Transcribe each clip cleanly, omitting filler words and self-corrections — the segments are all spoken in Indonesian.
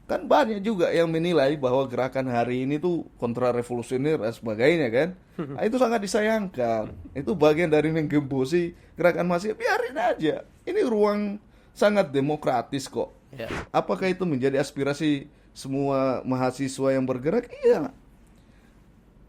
Kan banyak juga yang menilai bahwa gerakan hari ini tuh kontra revolusioner dan sebagainya kan. Nah, itu sangat disayangkan. Itu bagian dari menggembosi gerakan mahasiswa. Biarin aja. Ini ruang sangat demokratis kok. Ya. Apakah itu menjadi aspirasi semua mahasiswa yang bergerak? Iya,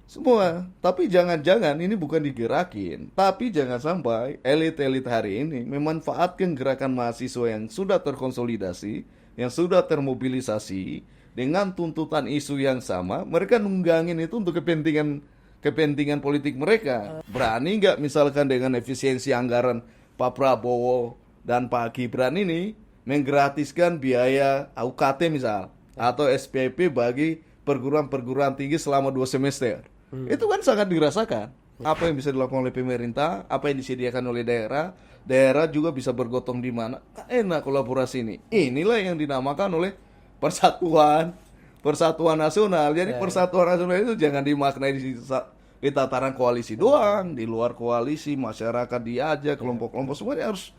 semua. Tapi jangan-jangan ini bukan digerakin. Tapi jangan sampai elit-elit hari ini memanfaatkan gerakan mahasiswa yang sudah terkonsolidasi, yang sudah termobilisasi, dengan tuntutan isu yang sama, mereka nunggangin itu untuk kepentingan politik mereka. Berani nggak misalkan dengan efisiensi anggaran Pak Prabowo dan Pak Gibran ini menggratiskan biaya UKT misal, atau SPP bagi perguruan-perguruan tinggi selama 2 semester. Itu kan sangat dirasakan. Apa yang bisa dilakukan oleh pemerintah, apa yang disediakan oleh daerah, daerah juga bisa bergotong di mana. Enak kolaborasi ini. Inilah yang dinamakan oleh persatuan nasional. Jadi persatuan nasional itu jangan dimaknai di tataran koalisi doang, di luar koalisi masyarakat diajak, kelompok-kelompok semuanya harus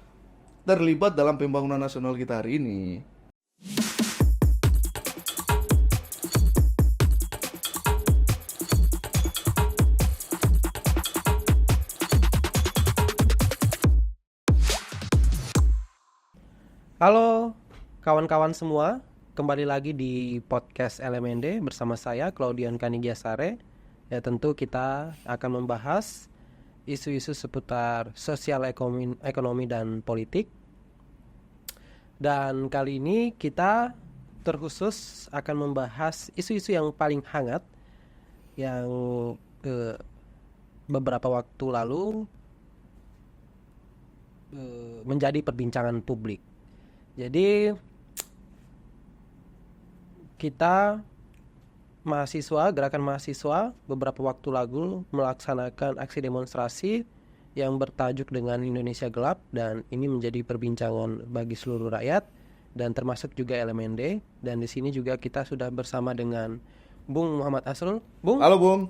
terlibat dalam pembangunan nasional kita hari ini. Halo kawan-kawan semua, kembali lagi di podcast LMND bersama saya Claudian Kanigiasare. Ya, tentu kita akan membahas isu-isu seputar sosial, ekonomi dan politik. Dan kali ini kita terkhusus akan membahas isu-isu yang paling hangat yang beberapa waktu lalu menjadi perbincangan publik. Jadi kita gerakan mahasiswa beberapa waktu lalu melaksanakan aksi demonstrasi yang bertajuk dengan Indonesia Gelap, dan ini menjadi perbincangan bagi seluruh rakyat dan termasuk juga LMND. Dan di sini juga kita sudah bersama dengan Bung Muhammad Asrul. Bung, Halo Bung,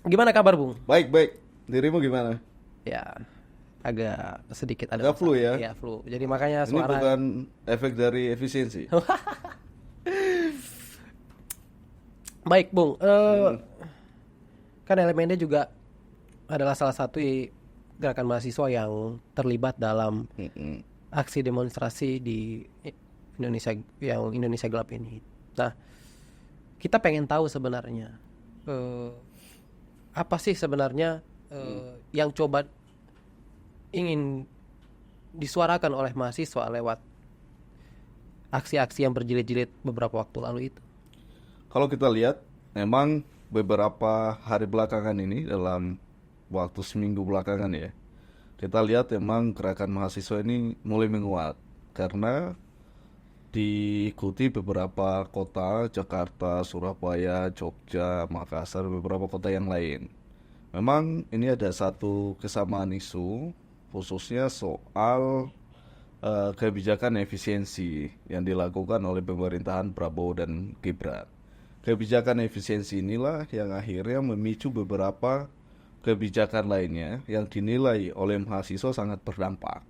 gimana kabar Bung? baik. Dirimu gimana? Ya, agak sedikit ada Agak flu ya? Iya, flu. Jadi makanya Ini suara bukan efek dari efisiensi. Baik, Bung. Kan LMND juga adalah salah satu gerakan mahasiswa yang terlibat dalam aksi demonstrasi di Indonesia Gelap ini. Nah, kita pengen tahu sebenarnya apa sih sebenarnya yang coba ingin disuarakan oleh mahasiswa lewat aksi-aksi yang berjilid-jilid beberapa waktu lalu itu. Kalau kita lihat, memang beberapa hari belakangan ini, dalam waktu seminggu belakangan ya, kita lihat memang gerakan mahasiswa ini mulai menguat. Karena diikuti beberapa kota, Jakarta, Surabaya, Jogja, Makassar, beberapa kota yang lain. Memang ini ada satu kesamaan isu, khususnya soal kebijakan efisiensi yang dilakukan oleh pemerintahan Prabowo dan Gibran. Kebijakan efisiensi inilah yang akhirnya memicu beberapa kebijakan lainnya yang dinilai oleh mahasiswa sangat berdampak.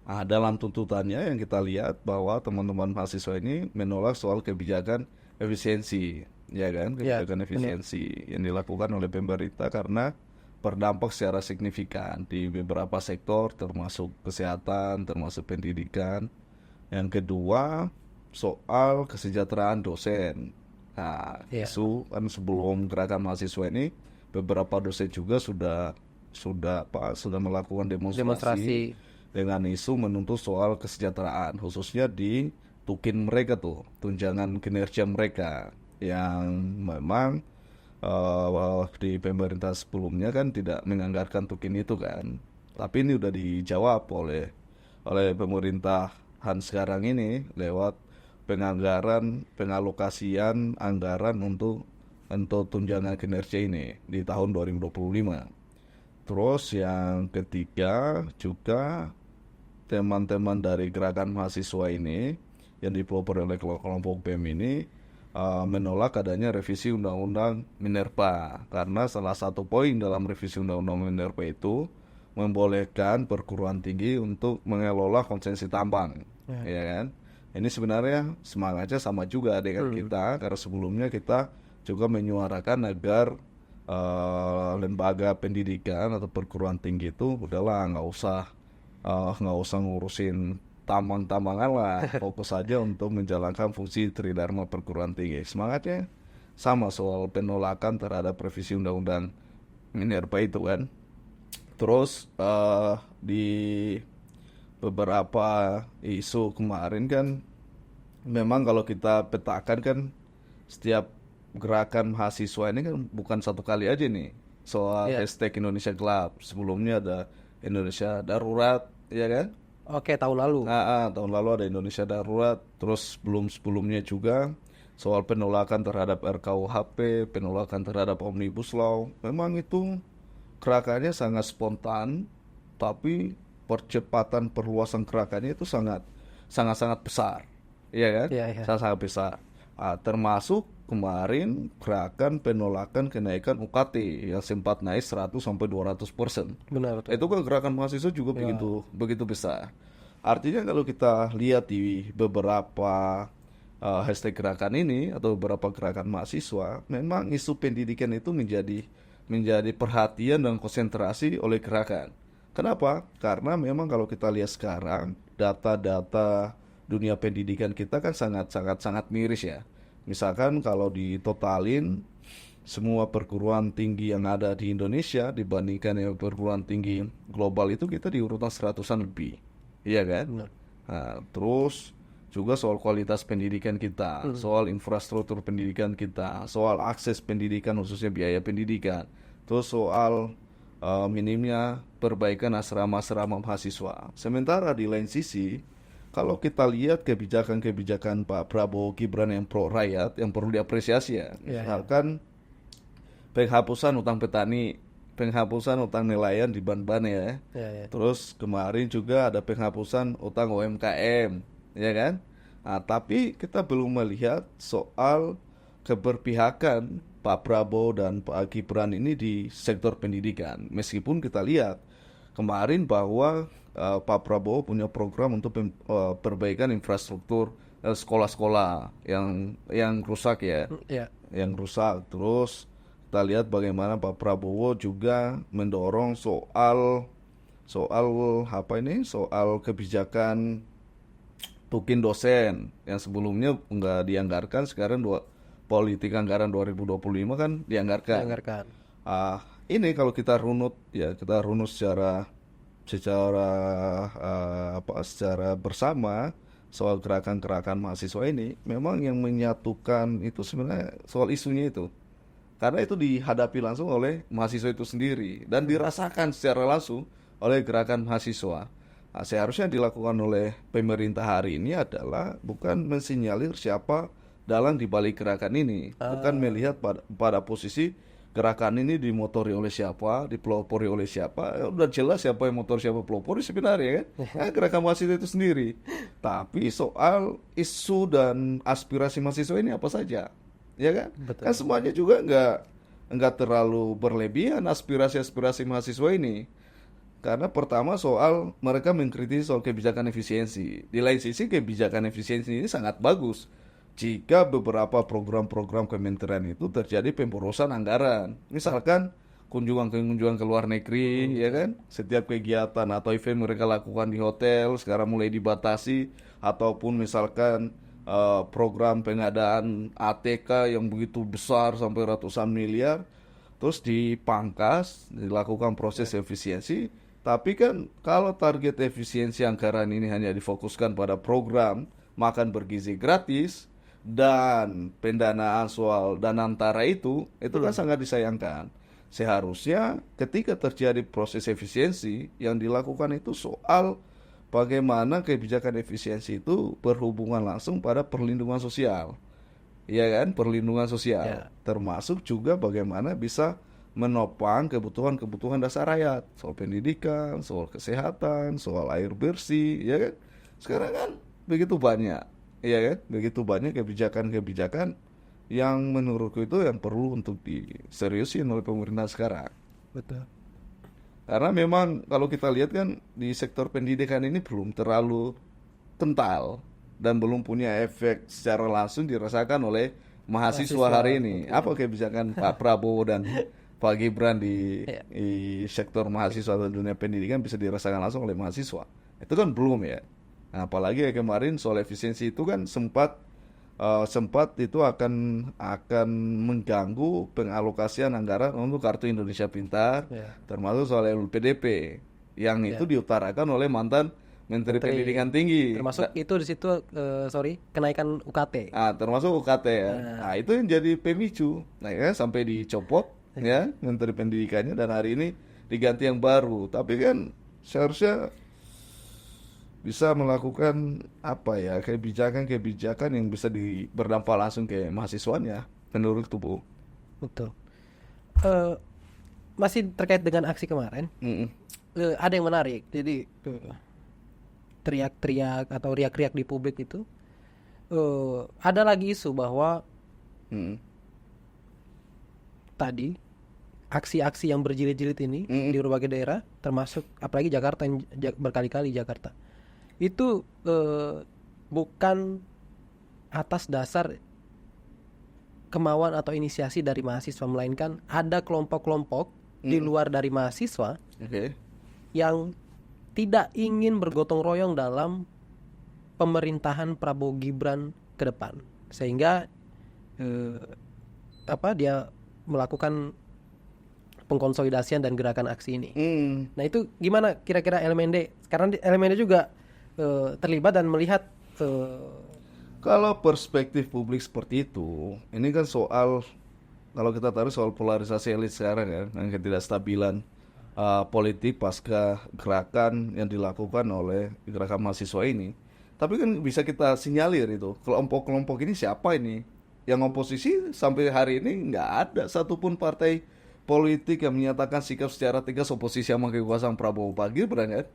Nah, dalam tuntutannya yang kita lihat bahwa teman-teman mahasiswa ini menolak soal kebijakan efisiensi, ya kan? Kebijakan efisiensi yang dilakukan oleh pemerintah karena berdampak secara signifikan di beberapa sektor, termasuk kesehatan, termasuk pendidikan. Yang kedua, soal kesejahteraan dosen. Nah, isu kan sebelum gerakan mahasiswa ini, beberapa dosen juga sudah melakukan demonstrasi dengan isu menuntut soal kesejahteraan, khususnya di tukin mereka tuh, tunjangan kinerja mereka yang memang di pemerintah sebelumnya kan tidak menganggarkan tukin itu kan. Tapi ini udah dijawab oleh pemerintahan sekarang ini lewat pengalokasian anggaran untuk tunjangan kinerja ini di tahun 2025. Terus yang ketiga juga, teman-teman dari gerakan mahasiswa ini yang dipelopori oleh kelompok BEM ini menolak adanya revisi Undang-Undang Minerba, karena salah satu poin dalam revisi Undang-Undang Minerba itu membolehkan perguruan tinggi untuk mengelola konsesi tambang, ya kan? Ini sebenarnya semangatnya sama juga dengan kita, karena sebelumnya kita juga menyuarakan agar lembaga pendidikan atau perguruan tinggi itu udahlah nggak usah ngurusin tambang-tambangan lah, fokus saja untuk menjalankan fungsi tridharma perguruan tinggi. Semangatnya sama soal penolakan terhadap revisi undang-undang Minerba itu kan. Terus di beberapa isu kemarin kan, memang kalau kita petakan kan, setiap gerakan mahasiswa ini kan bukan satu kali aja nih soal Iya. hashtag Indonesia Gelap. Sebelumnya ada Indonesia Darurat, ya kan? Oke, tahun lalu. Tahun lalu ada Indonesia Darurat. Terus sebelumnya juga soal penolakan terhadap RKUHP, penolakan terhadap Omnibus Law. Memang itu gerakannya sangat spontan, tapi percepatan perluasan gerakannya itu sangat besar, iya kan? Iya, iya. Sangat besar. Termasuk kemarin gerakan penolakan kenaikan UKT yang sempat naik 100-200%. Benar, betul. Itu kan gerakan mahasiswa juga Ya. begitu besar. Artinya kalau kita lihat di beberapa hashtag gerakan ini atau beberapa gerakan mahasiswa, memang isu pendidikan itu menjadi perhatian dan konsentrasi oleh gerakan. Kenapa? Karena memang kalau kita lihat sekarang data-data dunia pendidikan kita kan sangat miris ya. Misalkan kalau ditotalin semua perguruan tinggi yang ada di Indonesia dibandingkan yang perguruan tinggi global itu kita di urutan seratusan lebih, iya kan? Benar. Nah, terus juga soal kualitas pendidikan kita, soal infrastruktur pendidikan kita, soal akses pendidikan khususnya biaya pendidikan, terus soal minimnya perbaikan asrama-asrama mahasiswa. Sementara di lain sisi, kalau kita lihat kebijakan-kebijakan Pak Prabowo Gibran yang pro rakyat yang perlu diapresiasi ya. Iya, iya. Misalkan penghapusan utang petani, penghapusan utang nelayan di ban-ban ya. Iya, iya. Terus kemarin juga ada penghapusan utang UMKM, ya kan? Tapi kita belum melihat soal keberpihakan Pak Prabowo dan Pak Gibran ini di sektor pendidikan. Meskipun kita lihat kemarin bahwa Pak Prabowo punya program untuk perbaikan infrastruktur sekolah-sekolah yang rusak ya, Iya. yang rusak. Terus kita lihat bagaimana Pak Prabowo juga mendorong soal apa ini? Soal kebijakan tukin dosen yang sebelumnya nggak dianggarkan, sekarang politik anggaran 2025 kan dianggarkan. Dianggarkan. Ini kalau kita runut secara bersama soal gerakan-gerakan mahasiswa ini, memang yang menyatukan itu sebenarnya soal isunya itu. Karena itu dihadapi langsung oleh mahasiswa itu sendiri dan dirasakan secara langsung oleh gerakan mahasiswa. Seharusnya dilakukan oleh pemerintah hari ini adalah bukan mensinyalir siapa dalang di balik gerakan ini, bukan melihat pada posisi gerakan ini dimotori oleh siapa, dipelopori oleh siapa. Udah jelas siapa yang motor, siapa pelopori sebenarnya kan. Gerakan mahasiswa itu sendiri. Tapi soal isu dan aspirasi mahasiswa ini apa saja, ya kan? Betul. Kan semuanya juga nggak terlalu berlebihan aspirasi mahasiswa ini. Karena pertama soal mereka mengkritisi soal kebijakan efisiensi. Di lain sisi kebijakan efisiensi ini sangat bagus jika beberapa program-program kementerian itu terjadi pemborosan anggaran. Misalkan kunjungan ke luar negeri, ya kan? Setiap kegiatan atau event mereka lakukan di hotel sekarang mulai dibatasi, ataupun misalkan program pengadaan ATK yang begitu besar sampai ratusan miliar terus dipangkas, dilakukan proses efisiensi. Tapi kan kalau target efisiensi anggaran ini hanya difokuskan pada program makan bergizi gratis dan pendanaan soal danantara itu kan sangat disayangkan. Seharusnya ketika terjadi proses efisiensi yang dilakukan itu soal bagaimana kebijakan efisiensi itu berhubungan langsung pada perlindungan sosial. Iya kan, perlindungan sosial. Ya. Termasuk juga bagaimana bisa menopang kebutuhan-kebutuhan dasar rakyat, soal pendidikan, soal kesehatan, soal air bersih, ya kan? Sekarang kan begitu banyak, ya kan? Begitu banyak kebijakan-kebijakan yang menurutku itu yang perlu untuk diseriusin oleh pemerintah sekarang. Betul. Karena memang kalau kita lihat kan di sektor pendidikan ini belum terlalu kental, dan belum punya efek secara langsung dirasakan oleh mahasiswa hari ini. Apa kebijakan Pak Prabowo dan Pak Gibran Iya. di sektor mahasiswa atau dunia pendidikan bisa dirasakan langsung oleh mahasiswa? Itu kan belum ya. Nah, apalagi kemarin soal efisiensi itu kan sempat itu akan mengganggu pengalokasian anggaran untuk kartu Indonesia Pintar, Ya. termasuk soal LPDP yang itu diutarakan oleh mantan Menteri Pendidikan Tinggi. Termasuk itu di situ kenaikan UKT. Termasuk UKT ya. Nah, itu yang jadi pemicu. Nah, ya sampai dicopot ya Menteri Pendidikannya dan hari ini diganti yang baru. Tapi kan seharusnya bisa melakukan kebijakan yang bisa berdampak langsung ke mahasiswanya menurut Bu. Betul. Masih terkait dengan aksi kemarin, ada yang menarik. Jadi teriak-teriak atau riak-riak di publik itu, ada lagi isu bahwa tadi aksi-aksi yang berjilid-jilid ini di berbagai daerah, termasuk apalagi Jakarta yang berkali-kali Jakarta, itu bukan atas dasar kemauan atau inisiasi dari mahasiswa, melainkan ada kelompok-kelompok di luar dari mahasiswa yang tidak ingin bergotong royong dalam pemerintahan Prabowo Gibran ke depan, sehingga dia melakukan pengkonsolidasian dan gerakan aksi ini. Nah, itu gimana kira-kira LMND? Karena LMND juga terlibat dan melihat. Kalau perspektif publik seperti itu, ini kan kalau kita tarik soal polarisasi elit sekarang ya, yang ketidakstabilan politik pasca gerakan yang dilakukan oleh gerakan mahasiswa ini. Tapi kan bisa kita sinyalir itu, kelompok-kelompok ini siapa ini? Yang oposisi sampai hari ini nggak ada satupun partai politik yang menyatakan sikap secara tegas oposisi sama kekuasaan Prabowo Pak Gibran kan?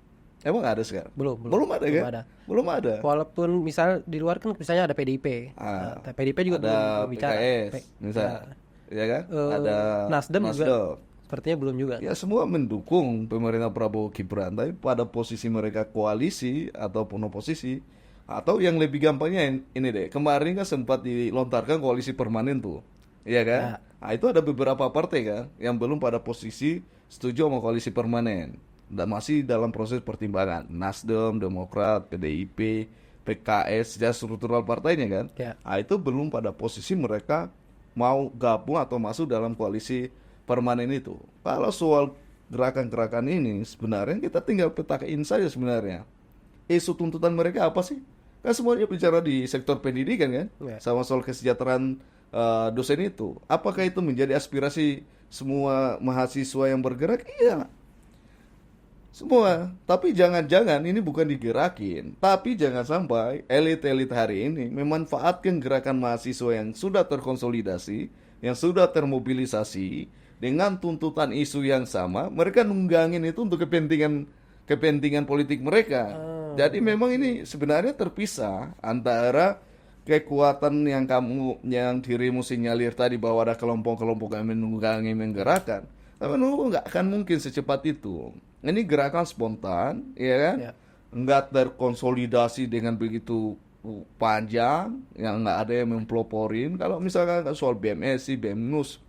Emang ada sekarang? Belum ada kan? Belum ada. Walaupun misal di luar kan misalnya ada PDIP. PDIP juga ada belum bicara. PKS, misalnya. Ya kan? Ada Nasdem juga. Sepertinya belum juga. Ya semua mendukung pemerintah Prabowo Gibran, tapi pada posisi mereka koalisi ataupun oposisi, atau yang lebih gampangnya ini deh. Kemarin kan sempat dilontarkan koalisi permanen tuh. Iya kan? Ya. Nah, itu ada beberapa partai kan yang belum pada posisi setuju sama koalisi permanen dan masih dalam proses pertimbangan. Nasdem, Demokrat, PDIP, PKS, ya struktural partainya kan. Ya. Nah, itu belum pada posisi mereka mau gabung atau masuk dalam koalisi permanen itu. Kalau soal gerakan-gerakan ini sebenarnya kita tinggal petakin saja sebenarnya. Isu tuntutan mereka apa sih? Kan semuanya bicara di sektor pendidikan kan, sama soal kesejahteraan dosen itu. Apakah itu menjadi aspirasi semua mahasiswa yang bergerak? Iya. Semua, tapi jangan-jangan ini bukan digerakin, tapi jangan sampai elit-elit hari ini memanfaatkan gerakan mahasiswa yang sudah terkonsolidasi, yang sudah termobilisasi dengan tuntutan isu yang sama, mereka nunggangin itu untuk kepentingan politik mereka. Jadi memang ini sebenarnya terpisah antara kekuatan yang dirimu sinyalir tadi bahwa ada kelompok-kelompok yang menunggangi menggerakkan. Tapi nggak akan mungkin secepat itu. Ini gerakan spontan, ya kan? Ya. Nggak terkonsolidasi dengan begitu panjang, yang nggak ada yang memploporin. Kalau misalkan soal BMSI, BEMNUS,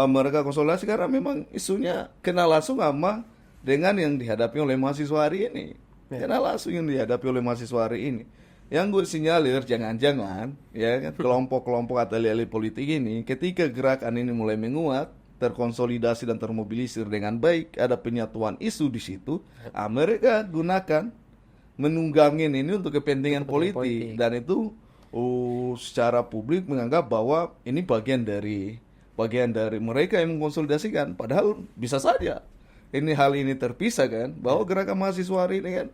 mereka konsolidasi karena memang isunya kena langsung sama dengan yang dihadapi oleh mahasiswa hari ini. Kena langsung yang dihadapi oleh mahasiswa hari ini. Yang gue sinyalir jangan-jangan, ya kan, kelompok-kelompok atau elit politik ini, ketika gerakan ini mulai menguat, terkonsolidasi dan termobilisir dengan baik, ada penyatuan isu di situ, mereka gunakan menunggangin ini untuk kepentingan politik. Dan itu secara publik menganggap bahwa ini bagian dari mereka yang mengkonsolidasikan, padahal bisa saja hal ini terpisah kan, bahwa gerakan mahasiswa hari ini kan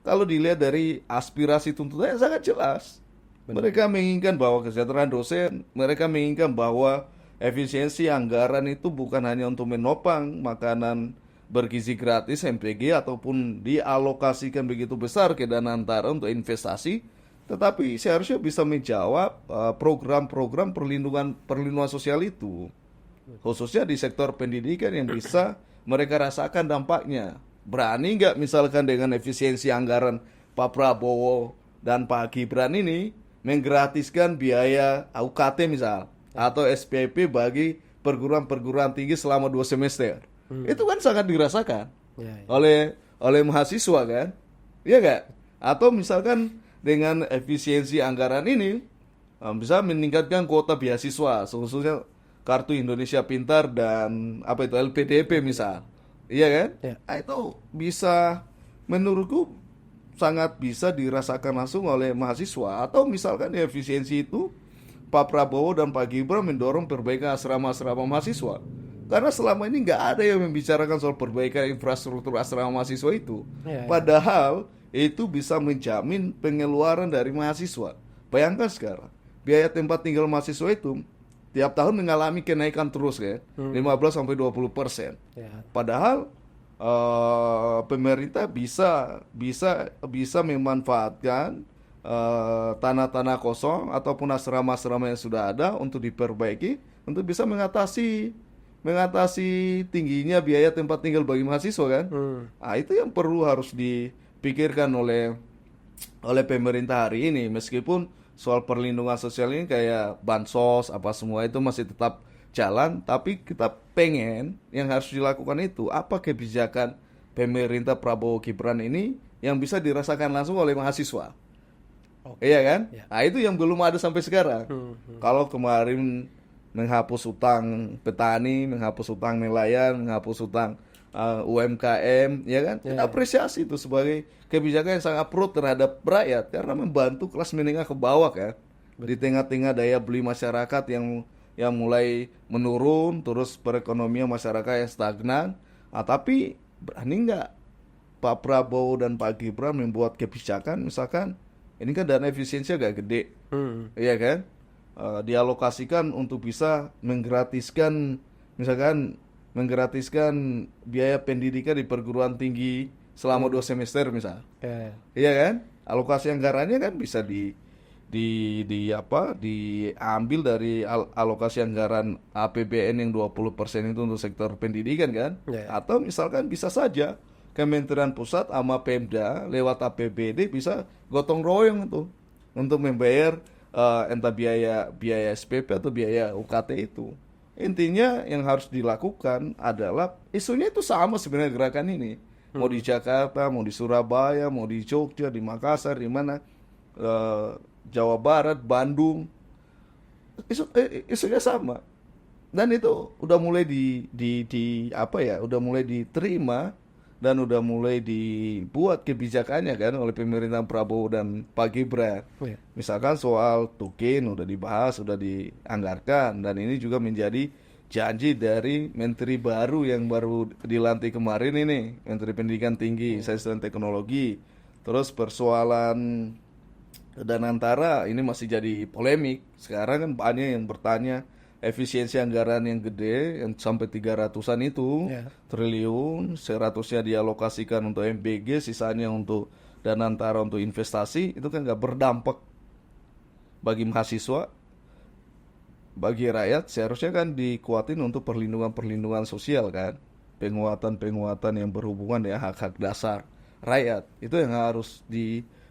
kalau dilihat dari aspirasi tuntutannya sangat jelas. Mereka menginginkan bahwa kesejahteraan dosen, mereka menginginkan bahwa efisiensi anggaran itu bukan hanya untuk menopang makanan bergizi gratis MPG ataupun dialokasikan begitu besar ke dana antara untuk investasi, tetapi seharusnya bisa menjawab program-program perlindungan sosial itu, khususnya di sektor pendidikan yang bisa mereka rasakan dampaknya. Berani nggak misalkan dengan efisiensi anggaran Pak Prabowo dan Pak Gibran ini menggratiskan biaya UKT misal atau SPP bagi perguruan-perguruan tinggi selama 2 semester. Itu kan sangat dirasakan Ya, ya. oleh mahasiswa kan, iya nggak? Atau misalkan dengan efisiensi anggaran ini bisa meningkatkan kuota beasiswa, khususnya Kartu Indonesia Pintar dan apa itu LPDP misal, iya kan? Ya. Nah, itu bisa menurutku sangat bisa dirasakan langsung oleh mahasiswa. Atau misalkan efisiensi itu Pak Prabowo dan Pak Gibran mendorong perbaikan asrama-asrama mahasiswa. Karena selama ini nggak ada yang membicarakan soal perbaikan infrastruktur asrama mahasiswa itu. Ya, ya. Padahal itu bisa menjamin pengeluaran dari mahasiswa. Bayangkan sekarang, biaya tempat tinggal mahasiswa itu tiap tahun mengalami kenaikan terus ya, 15-20%. Ya. Padahal pemerintah bisa memanfaatkan tanah-tanah kosong ataupun asrama-asrama yang sudah ada untuk diperbaiki untuk bisa mengatasi tingginya biaya tempat tinggal bagi mahasiswa kan. Nah, itu yang perlu harus dipikirkan oleh pemerintah hari ini, meskipun soal perlindungan sosial ini kayak bansos apa semua itu masih tetap jalan, tapi kita pengen yang harus dilakukan itu apa kebijakan pemerintah Prabowo Gibran ini yang bisa dirasakan langsung oleh mahasiswa. Iya kan? Ya. Nah, itu yang belum ada sampai sekarang. Kalau kemarin menghapus utang petani, menghapus utang nelayan, menghapus utang UMKM, ya kan? Kita apresiasi itu sebagai kebijakan yang sangat pro terhadap rakyat karena membantu kelas menengah ke bawah kan. Di tengah-tengah daya beli masyarakat yang mulai menurun, terus perekonomian masyarakat yang stagnan. Tapi berani nggak Pak Prabowo dan Pak Gibran membuat kebijakan, misalkan ini kan dana efisiensi agak gede, iya kan? Dialokasikan untuk bisa menggratiskan, misalkan menggratiskan biaya pendidikan di perguruan tinggi selama 2 semester misal, iya kan? Alokasi anggarannya kan bisa diambil dari alokasi anggaran APBN yang 20% itu untuk sektor pendidikan kan. Atau misalkan bisa saja Kementerian Pusat sama Pemda lewat APBD bisa gotong royong itu untuk membayar entah biaya SPP atau biaya UKT itu. Intinya yang harus dilakukan adalah isunya itu sama sebenarnya gerakan ini. Mau di Jakarta, mau di Surabaya, mau di Jogja, di Makassar, di mana Jawa Barat, Bandung, isunya sama. Dan itu udah mulai udah mulai diterima dan udah mulai dibuat kebijakannya kan oleh pemerintahan Prabowo dan Pak Gibran. Misalkan soal tukin udah dibahas, udah dianggarkan, dan ini juga menjadi janji dari menteri baru yang baru dilantik kemarin ini, Menteri Pendidikan Tinggi, Sains dan Teknologi. Terus persoalan Danantara ini masih jadi polemik. Sekarang kan banyak yang bertanya efisiensi anggaran yang gede yang sampai 300-an itu triliun, 100-nya dialokasikan untuk MBG, sisanya untuk Danantara untuk investasi, itu kan nggak berdampak bagi mahasiswa, bagi rakyat. Seharusnya kan dikuatin untuk perlindungan sosial kan, penguatan yang berhubungan dengan hak-hak dasar rakyat, itu yang harus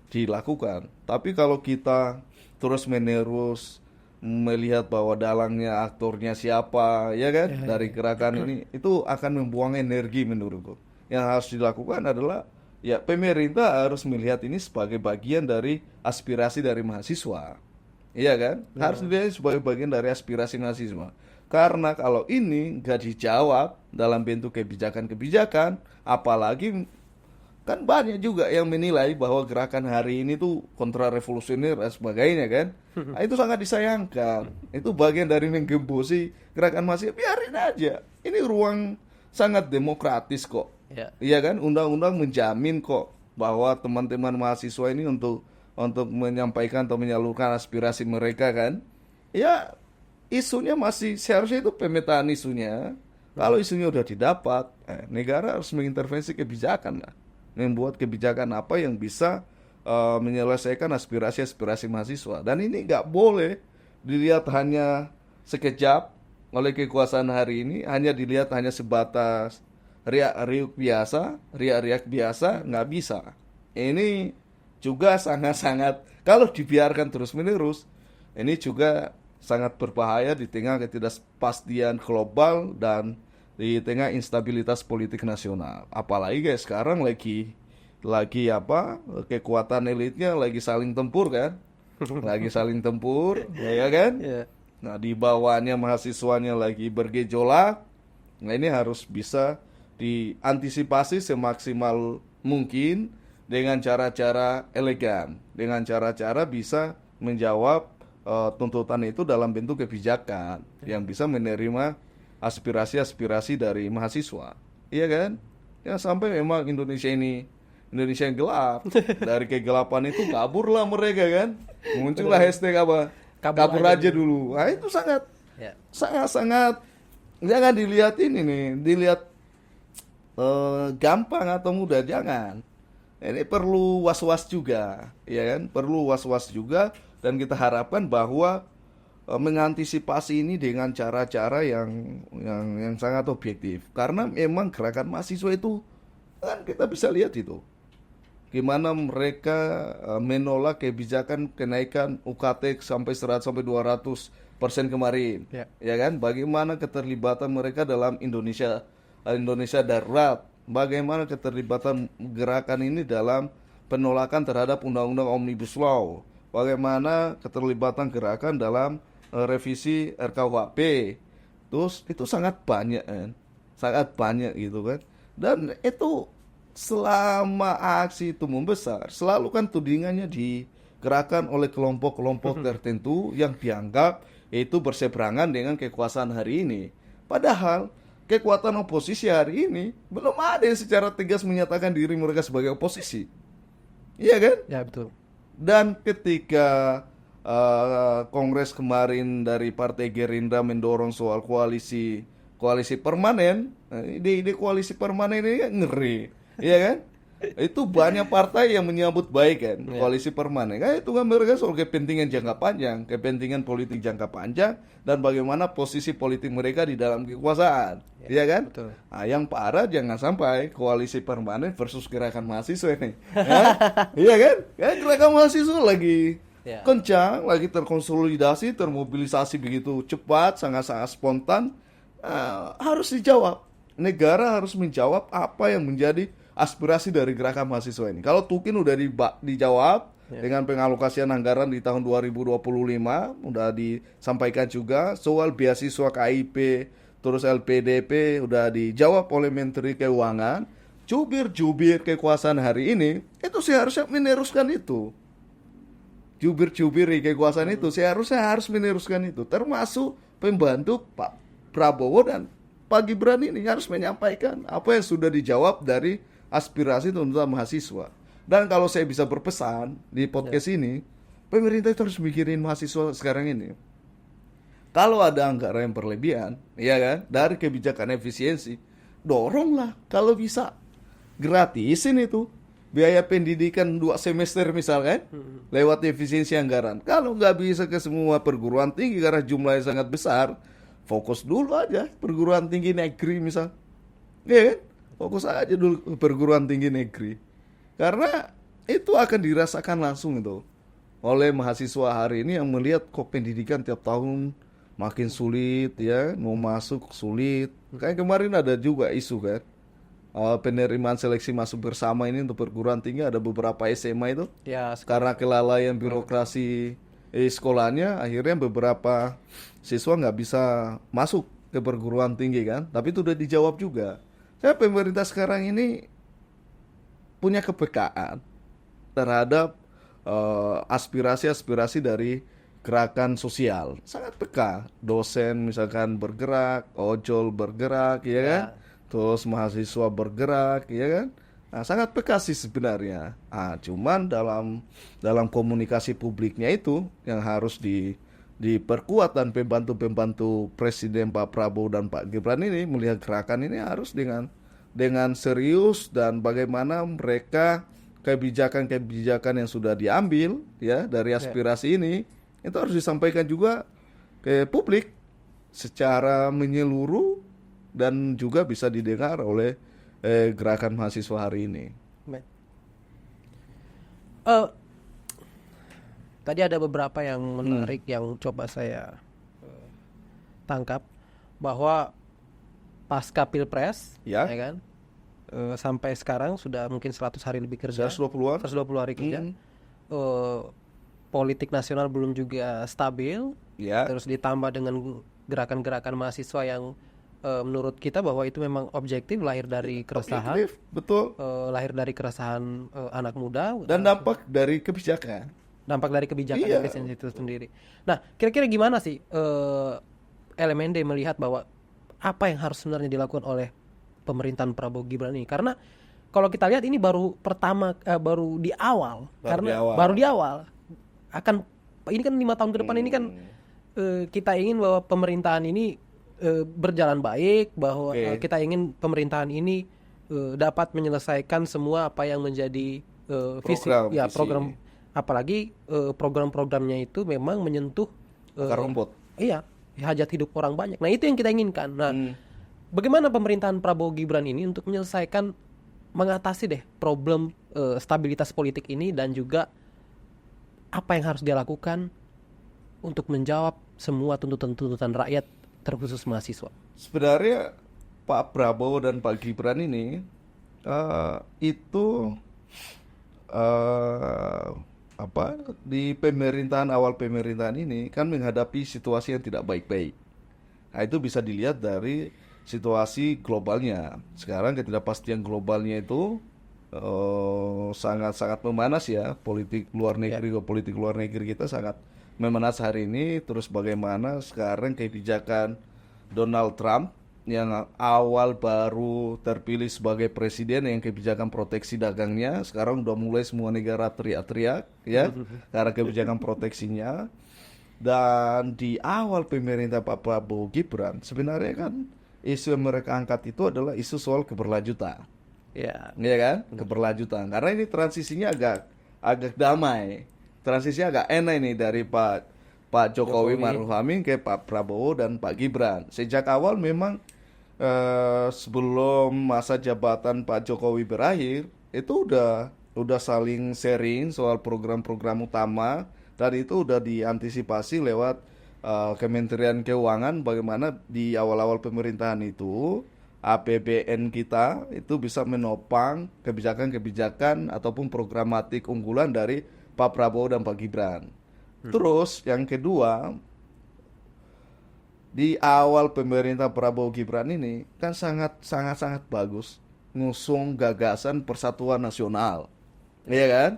dilakukan. Tapi kalau kita terus menerus melihat bahwa dalangnya aktornya siapa, ya kan, dari gerakan ini, itu akan membuang energi menurutku. Yang harus dilakukan adalah ya pemerintah harus melihat ini sebagai bagian dari aspirasi dari mahasiswa, iya kan, harus dilihat sebagai bagian dari aspirasi mahasiswa. Karena kalau ini nggak dijawab dalam bentuk kebijakan, apalagi kan banyak juga yang menilai bahwa gerakan hari ini tuh kontra revolusioner dan sebagainya kan. Nah, itu sangat disayangkan. Itu bagian dari menggembosi gerakan mahasiswa. Biarin aja. Ini ruang sangat demokratis kok. Iya kan? Undang-undang menjamin kok bahwa teman-teman mahasiswa ini untuk menyampaikan atau menyalurkan aspirasi mereka kan. Ya, isunya masih seharusnya itu pemetaan isunya. Kalau isunya udah didapat, negara harus mengintervensi kebijakan lah. Membuat kebijakan apa yang bisa menyelesaikan aspirasi mahasiswa. Dan ini nggak boleh dilihat hanya sekejap oleh kekuasaan hari ini, hanya dilihat hanya sebatas riak-riak biasa, nggak bisa. Ini juga sangat-sangat, kalau dibiarkan terus-menerus, ini juga sangat berbahaya di tengah ketidakpastian global dan di tengah instabilitas politik nasional. Apalagi kayak sekarang lagi apa, kekuatan elitnya lagi saling tempur kan, lagi saling tempur, ya kan? Ya, Nah, di bawahnya mahasiswanya lagi bergejolak. Nah, ini harus bisa diantisipasi semaksimal mungkin dengan cara-cara elegan, dengan cara-cara bisa menjawab tuntutan itu dalam bentuk kebijakan yang bisa menerima aspirasi-aspirasi dari mahasiswa. Iya kan? Ya sampai memang Indonesia yang gelap. Dari kegelapan itu kaburlah mereka kan. Muncullah hashtag apa? Kabur Kabur aja aja dulu. Nah, itu ya, sangat jangan dilihat ini nih, dilihat gampang atau mudah, jangan. Ini perlu was-was juga, ya kan? Perlu was-was juga, dan kita harapkan bahwa mengantisipasi ini dengan cara-cara yang sangat objektif. Karena memang gerakan mahasiswa itu kan kita bisa lihat itu gimana mereka menolak kebijakan kenaikan UKT sampai 100 sampai 200% kemarin. ya, Ya kan? Bagaimana keterlibatan mereka dalam Indonesia Darurat? Bagaimana keterlibatan gerakan ini dalam penolakan terhadap Undang-Undang Omnibus Law? Bagaimana keterlibatan gerakan dalam revisi RKUHP? Terus itu sangat banyak kan? Sangat banyak gitu kan? Dan itu selama aksi itu membesar, selalu kan tudingannya digerakkan oleh kelompok-kelompok tertentu yang dianggap itu berseberangan dengan kekuasaan hari ini. Padahal kekuatan oposisi hari ini belum ada yang secara tegas menyatakan diri mereka sebagai oposisi. Iya kan? ya betul. Dan ketika Kongres kemarin dari Partai Gerindra mendorong soal koalisi permanen, ide-ide koalisi permanen ini kan ngeri, iya kan? Itu banyak partai yang menyambut baik kan koalisi permanen. Kan itu kan mereka soal kepentingan jangka panjang, kepentingan politik jangka panjang, dan bagaimana posisi politik mereka di dalam kekuasaan, iya kan? Betul. Nah, yang parah jangan sampai koalisi permanen versus gerakan mahasiswa ini. Ya? Iya kan? Ya, gerakan mahasiswa lagi Ya. kencang, lagi terkonsolidasi, termobilisasi begitu cepat, sangat-sangat spontan. Harus dijawab. Negara harus menjawab apa yang menjadi aspirasi dari gerakan mahasiswa ini. Kalau Tukin udah dijawab dengan pengalokasian anggaran di tahun 2025, udah disampaikan juga soal beasiswa KIP, terus LPDP udah dijawab oleh Menteri Keuangan. Jubir-jubir kekuasaan hari ini itu seharusnya meneruskan itu. Jubir-jubir kekuasaan itu seharusnya harus meneruskan itu, termasuk pembantu Pak Prabowo dan Pak Gibran ini harus menyampaikan apa yang sudah dijawab dari aspirasi tuntutan mahasiswa. Dan kalau saya bisa berpesan di podcast ini, pemerintah itu harus mikirin mahasiswa sekarang ini. Kalau ada anggaran yang berlebihan, ya kan, dari kebijakan efisiensi, doronglah kalau bisa gratisin itu biaya pendidikan 2 semester misalkan lewat efisiensi anggaran. Kalau nggak bisa ke semua perguruan tinggi karena jumlahnya sangat besar, fokus dulu aja perguruan tinggi negeri misal, ya kan? Fokus aja dulu perguruan tinggi negeri, karena itu akan dirasakan langsung itu oleh mahasiswa hari ini yang melihat kok pendidikan tiap tahun makin sulit, ya, mau masuk sulit. Kayak kemarin ada juga isu kan, penerimaan seleksi masuk bersama ini untuk perguruan tinggi, ada beberapa SMA itu Ya, karena kelalaian birokrasi sekolahnya, akhirnya beberapa siswa nggak bisa masuk ke perguruan tinggi kan. Tapi itu udah dijawab juga. Saya pemerintah sekarang ini punya kepekaan terhadap aspirasi-aspirasi dari gerakan sosial, sangat peka. Dosen misalkan bergerak, ojol bergerak, ya kan? Terus mahasiswa bergerak, ya kan? Nah, sangat peka sih sebenarnya. Cuman dalam komunikasi publiknya itu yang harus diperkuat, dan pembantu-pembantu Presiden Pak Prabowo dan Pak Gibran ini melihat gerakan ini harus dengan serius, dan bagaimana mereka kebijakan-kebijakan yang sudah diambil ya dari aspirasi ini itu harus disampaikan juga ke publik secara menyeluruh dan juga bisa didengar oleh gerakan mahasiswa hari ini. Eh, Tadi ada beberapa yang menarik yang coba saya tangkap, bahwa pasca Pilpres, Ya. ya kan, sampai sekarang sudah mungkin 100 hari lebih kerja, 120-an. 120 hari kerja. Eh, Politik nasional belum juga stabil, Ya. terus ditambah dengan gerakan-gerakan mahasiswa yang menurut kita bahwa itu memang objektif, lahir dari keresahan, Objektif, betul. lahir dari keresahan anak muda, Dan dampak dari kebijakan. dampak dari kebijakan Iya. efisiensi itu sendiri. Nah, kira-kira gimana sih LMND melihat bahwa apa yang harus sebenarnya dilakukan oleh pemerintahan Prabowo Gibran ini? Karena kalau kita lihat ini baru baru di awal, baru di awal akan ini kan 5 tahun ke depan ini kan kita ingin bahwa pemerintahan ini berjalan baik, bahwa kita ingin pemerintahan ini dapat menyelesaikan semua apa yang menjadi visi, program, apalagi program-programnya itu memang menyentuh akar rumput. Iya, hajat hidup orang banyak. Nah, itu yang kita inginkan. Nah, bagaimana pemerintahan Prabowo Gibran ini untuk menyelesaikan, mengatasi deh problem stabilitas politik ini, dan juga apa yang harus dia lakukan untuk menjawab semua tuntutan-tuntutan rakyat, terkhusus mahasiswa. Sebenarnya Pak Prabowo dan Pak Gibran ini itu di awal pemerintahan ini kan menghadapi situasi yang tidak baik-baik. Nah, itu bisa dilihat dari situasi globalnya. Sekarang ketidakpastian globalnya itu sangat-sangat memanas ya. Politik luar negeri kita sangat memanas hari ini. Terus bagaimana sekarang kebijakan Donald Trump yang awal baru terpilih sebagai presiden, yang kebijakan proteksi dagangnya sekarang udah mulai semua negara teriak-teriak ya karena kebijakan proteksinya. Dan di awal pemerintah Pak Prabowo Gibran sebenarnya kan isu yang mereka angkat itu adalah isu soal keberlanjutan. Ya, Iya kan? Keberlanjutan. Karena ini transisinya agak damai. Transisinya agak enak ini dari Pak Jokowi Maruf Amin ke Pak Prabowo dan Pak Gibran. Sejak awal memang sebelum masa jabatan Pak Jokowi berakhir, itu udah saling sharing soal program-program utama, dan itu udah diantisipasi lewat Kementerian Keuangan, bagaimana di awal-awal pemerintahan itu APBN kita itu bisa menopang kebijakan-kebijakan ataupun programatik unggulan dari Pak Prabowo dan Pak Gibran. Terus yang kedua, di awal pemerintah Prabowo Gibran ini kan sangat bagus ngusung gagasan persatuan nasional. Iya kan?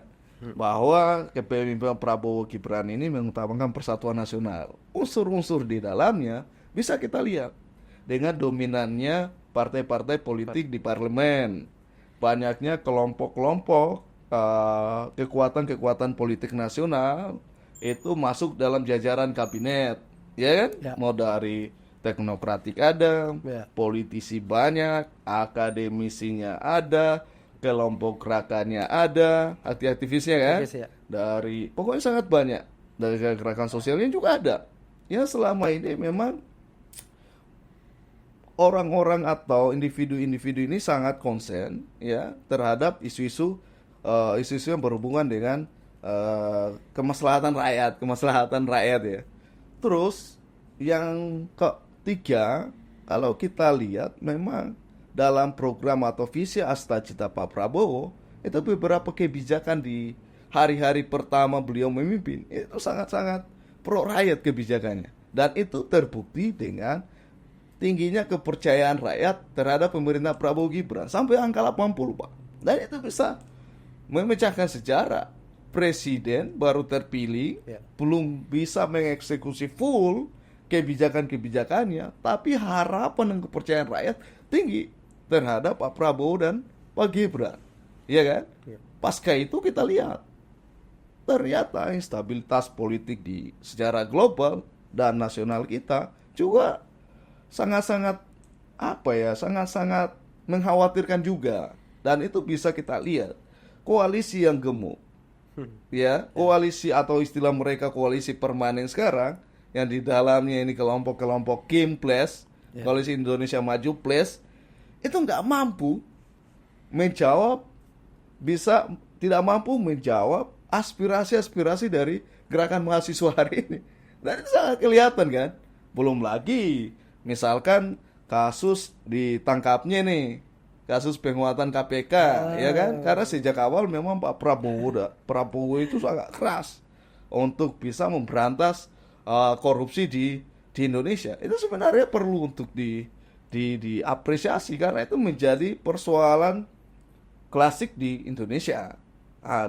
Bahwa kepemimpinan Prabowo Gibran ini mengutamakan persatuan nasional. Unsur-unsur di dalamnya bisa kita lihat dengan dominannya partai-partai politik di parlemen. Banyaknya kelompok-kelompok kekuatan-kekuatan politik nasional itu masuk dalam jajaran kabinet. Ya kan? Ya. Mau dari teknokratik ada, Ya. politisi banyak, akademisinya ada, kelompok gerakannya ada, aktivisnya kan? Aktivis, ya. Dari pokoknya sangat banyak. Dari gerakan sosialnya juga ada. Ya, selama ini memang orang-orang atau individu-individu ini sangat konsen ya terhadap isu-isu yang berhubungan dengan kemaslahatan rakyat ya. Terus yang ketiga, kalau kita lihat memang dalam program atau visi Astacita Pak Prabowo itu beberapa kebijakan di hari-hari pertama beliau memimpin itu sangat-sangat pro rakyat kebijakannya, dan itu terbukti dengan tingginya kepercayaan rakyat terhadap pemerintah Prabowo Gibran sampai angka 80, Pak. Dan itu bisa memecahkan sejarah. Presiden baru terpilih, belum bisa mengeksekusi full kebijakan-kebijakannya, tapi harapan dan kepercayaan rakyat tinggi terhadap Pak Prabowo dan Pak Gibran. Iya kan? Pasca itu kita lihat ternyata instabilitas politik di secara global dan nasional kita juga sangat-sangat mengkhawatirkan juga. Dan itu bisa kita lihat koalisi yang gemuk. Ya, koalisi atau istilah mereka koalisi permanen sekarang yang di dalamnya ini kelompok-kelompok Kim Plus, Koalisi Indonesia Maju Plus, itu tidak mampu menjawab aspirasi-aspirasi dari gerakan mahasiswa hari ini. Dan itu sangat kelihatan kan. Belum lagi misalkan kasus ditangkapnya nih, kasus penguatan KPK, ya kan? Karena sejak awal memang Prabowo itu sangat keras untuk bisa memberantas korupsi di Indonesia. Itu sebenarnya perlu untuk diapresiasi karena itu menjadi persoalan klasik di Indonesia.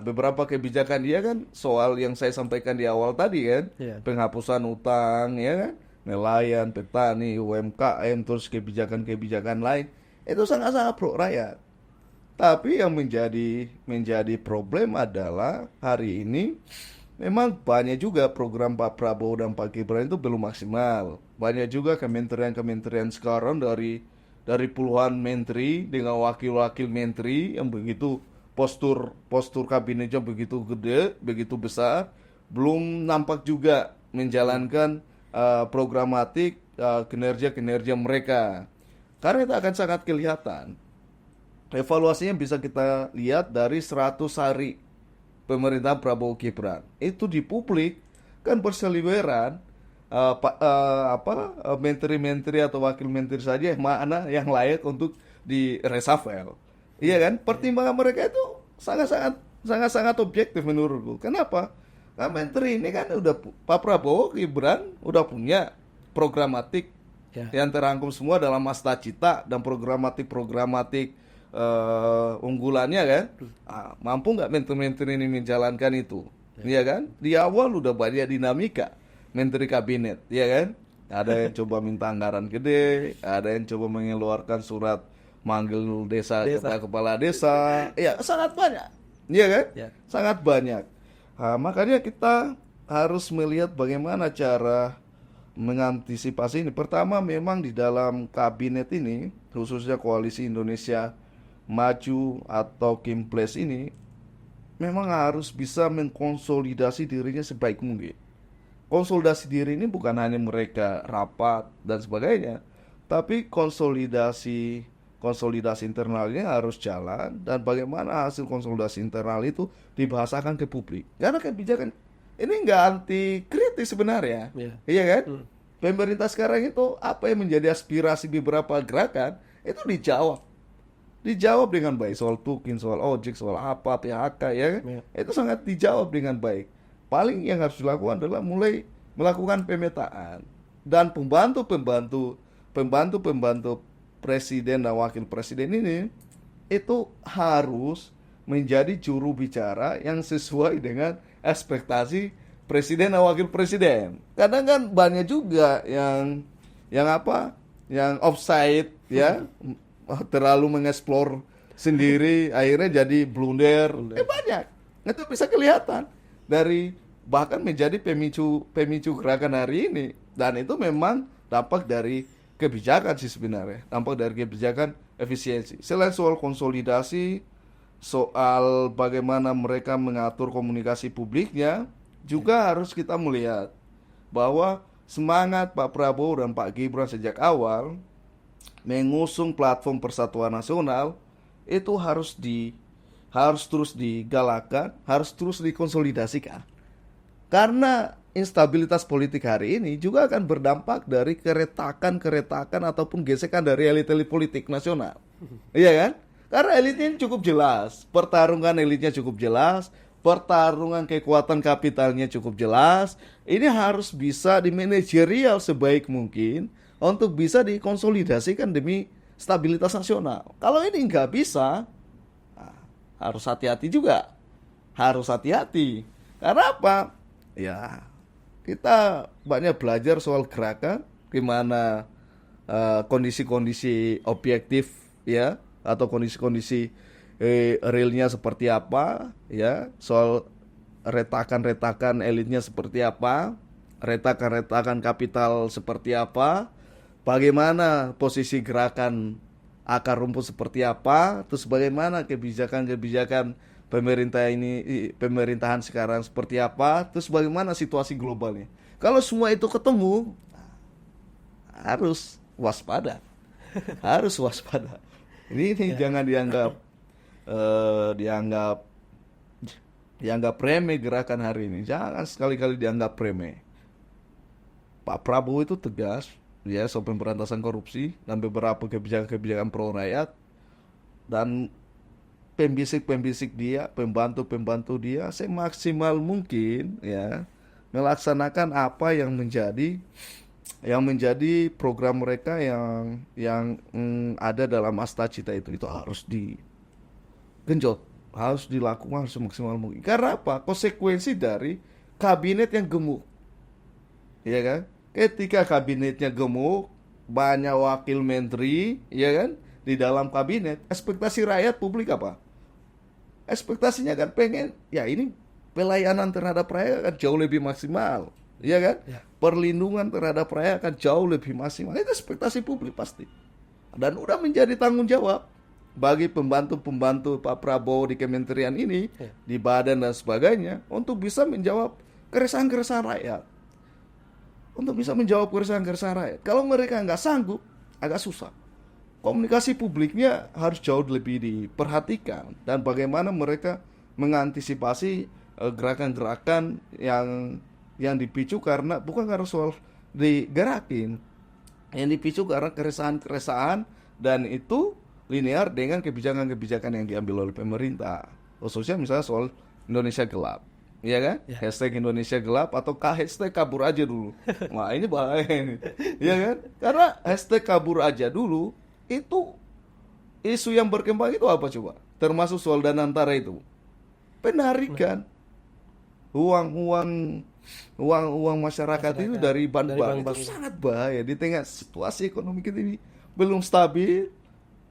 Beberapa kebijakan dia kan soal yang saya sampaikan di awal tadi kan, penghapusan utang, ya kan, nelayan, petani, UMKM, terus kebijakan-kebijakan lain itu sangat-sangat pro rakyat. Tapi yang menjadi problem adalah hari ini memang banyak juga program Pak Prabowo dan Pak Gibran itu belum maksimal. Banyak juga kementerian-kementerian sekarang dari puluhan menteri dengan wakil-wakil menteri yang begitu postur kabinetnya begitu gede, begitu besar, belum nampak juga menjalankan programatik kinerja-kinerja mereka. Karena itu akan sangat kelihatan. Evaluasinya bisa kita lihat dari 100 hari pemerintah Prabowo Gibran. Itu di publik kan berseliweran menteri-menteri atau wakil menteri saja yang mana yang layak untuk di reshuffle. Iya kan? Pertimbangan mereka itu sangat-sangat objektif menurutku. Kenapa? Karena menteri ini kan udah Pak Prabowo Gibran udah punya programatik yang terangkum semua dalam Masta Cita dan programatik unggulannya kan. Mampu nggak menteri-menteri ini menjalankan itu? Iya kan? Di awal udah banyak dinamika menteri kabinet, ya kan? Ada yang coba minta anggaran gede, ada yang coba mengeluarkan surat manggil kepala desa, ya sangat banyak, iya kan? Sangat banyak. Makanya kita harus melihat bagaimana cara mengantisipasi ini. Pertama, memang di dalam kabinet ini, khususnya Koalisi Indonesia Maju atau Kimples ini, memang harus bisa mengkonsolidasi dirinya sebaik mungkin. Konsolidasi diri ini bukan hanya mereka rapat dan sebagainya, tapi konsolidasi internalnya harus jalan, dan bagaimana hasil konsolidasi internal itu dibahasakan ke publik. Karena kebijakan ini nggak anti kritis sebenarnya, iya kan? Pemerintah sekarang itu apa yang menjadi aspirasi beberapa gerakan itu dijawab dengan baik. Soal tukin, soal ojek, soal apa, PHK, ya kan? Itu sangat dijawab dengan baik. Paling yang harus dilakukan adalah mulai melakukan pemetaan, dan pembantu presiden dan wakil presiden ini itu harus menjadi juru bicara yang sesuai dengan ekspektasi presiden dan wakil presiden. Kadang kan banyak juga yang offside, ya, terlalu mengeksplor sendiri, akhirnya jadi blunder. Banyak. Itu bisa kelihatan dari bahkan menjadi pemicu gerakan hari ini, dan itu memang dampak dari kebijakan sih sebenarnya, dampak dari kebijakan efisiensi. Selain soal konsolidasi, soal bagaimana mereka mengatur komunikasi publiknya, juga harus kita melihat bahwa semangat Pak Prabowo dan Pak Gibran sejak awal mengusung platform Persatuan Nasional itu harus terus digalakkan, harus terus dikonsolidasikan. Karena instabilitas politik hari ini juga akan berdampak dari keretakan ataupun gesekan dari elit-elit politik nasional. Iya kan? Karena elitnya cukup jelas, pertarungan elitnya cukup jelas, pertarungan kekuatan kapitalnya cukup jelas. Ini harus bisa dimanajerial sebaik mungkin untuk bisa dikonsolidasikan demi stabilitas nasional. Kalau ini nggak bisa, harus hati-hati juga. Harus hati-hati. Karena apa? Ya, kita banyak belajar soal gerakan, gimana kondisi-kondisi objektif, ya, atau kondisi-kondisi realnya seperti apa, ya, soal retakan-retakan elitnya seperti apa, retakan-retakan kapital seperti apa, bagaimana posisi gerakan akar rumput seperti apa, terus bagaimana kebijakan-kebijakan pemerintahan sekarang seperti apa, terus bagaimana situasi globalnya. Kalau semua itu ketemu, harus waspada. Harus waspada. Ini jangan dianggap dianggap remeh gerakan hari ini. Jangan sekali-kali dianggap remeh. Pak Prabowo itu tegas ya soal pemberantasan korupsi dan beberapa kebijakan-kebijakan pro rakyat, dan pembisik-pembisik dia, pembantu-pembantu dia semaksimal mungkin ya melaksanakan apa yang menjadi program mereka yang ada dalam Asta Cita itu harus digenjot, harus dilakukan, harus semaksimal mungkin. Karena apa? Konsekuensi dari kabinet yang gemuk, ya kan? Ketika kabinetnya gemuk, banyak wakil menteri, ya kan? Di dalam kabinet, ekspektasi rakyat publik apa? Ekspektasinya kan pengen, ya ini pelayanan terhadap rakyat akan jauh lebih maksimal, ya kan? Ya. Perlindungan terhadap rakyat akan jauh lebih maksimal. Itu ekspektasi publik pasti. Dan udah menjadi tanggung jawab bagi pembantu-pembantu Pak Prabowo di kementerian ini, Ya. di badan dan sebagainya, untuk bisa menjawab keresahan-keresahan rakyat. Untuk bisa menjawab keresahan-keresahan rakyat. Kalau mereka nggak sanggup, agak susah. Komunikasi publiknya harus jauh lebih diperhatikan, dan bagaimana mereka mengantisipasi gerakan-gerakan yang dipicu karena bukan karena soal digerakin, yang dipicu karena keresahan-keresahan, dan itu linear dengan kebijakan-kebijakan yang diambil oleh pemerintah, khususnya misalnya soal Indonesia gelap, iya kan? Ya. Hashtag Indonesia gelap atau hashtag kabur aja dulu. Wah, ini bahaya ini, iya kan? Karena hashtag kabur aja dulu itu isu yang berkembang itu apa coba? Termasuk soal Danantara itu, penarikan uang masyarakat itu dari bank-bank. bank-bank Itu itu. sangat bahaya di tengah situasi ekonomi kita ini belum stabil,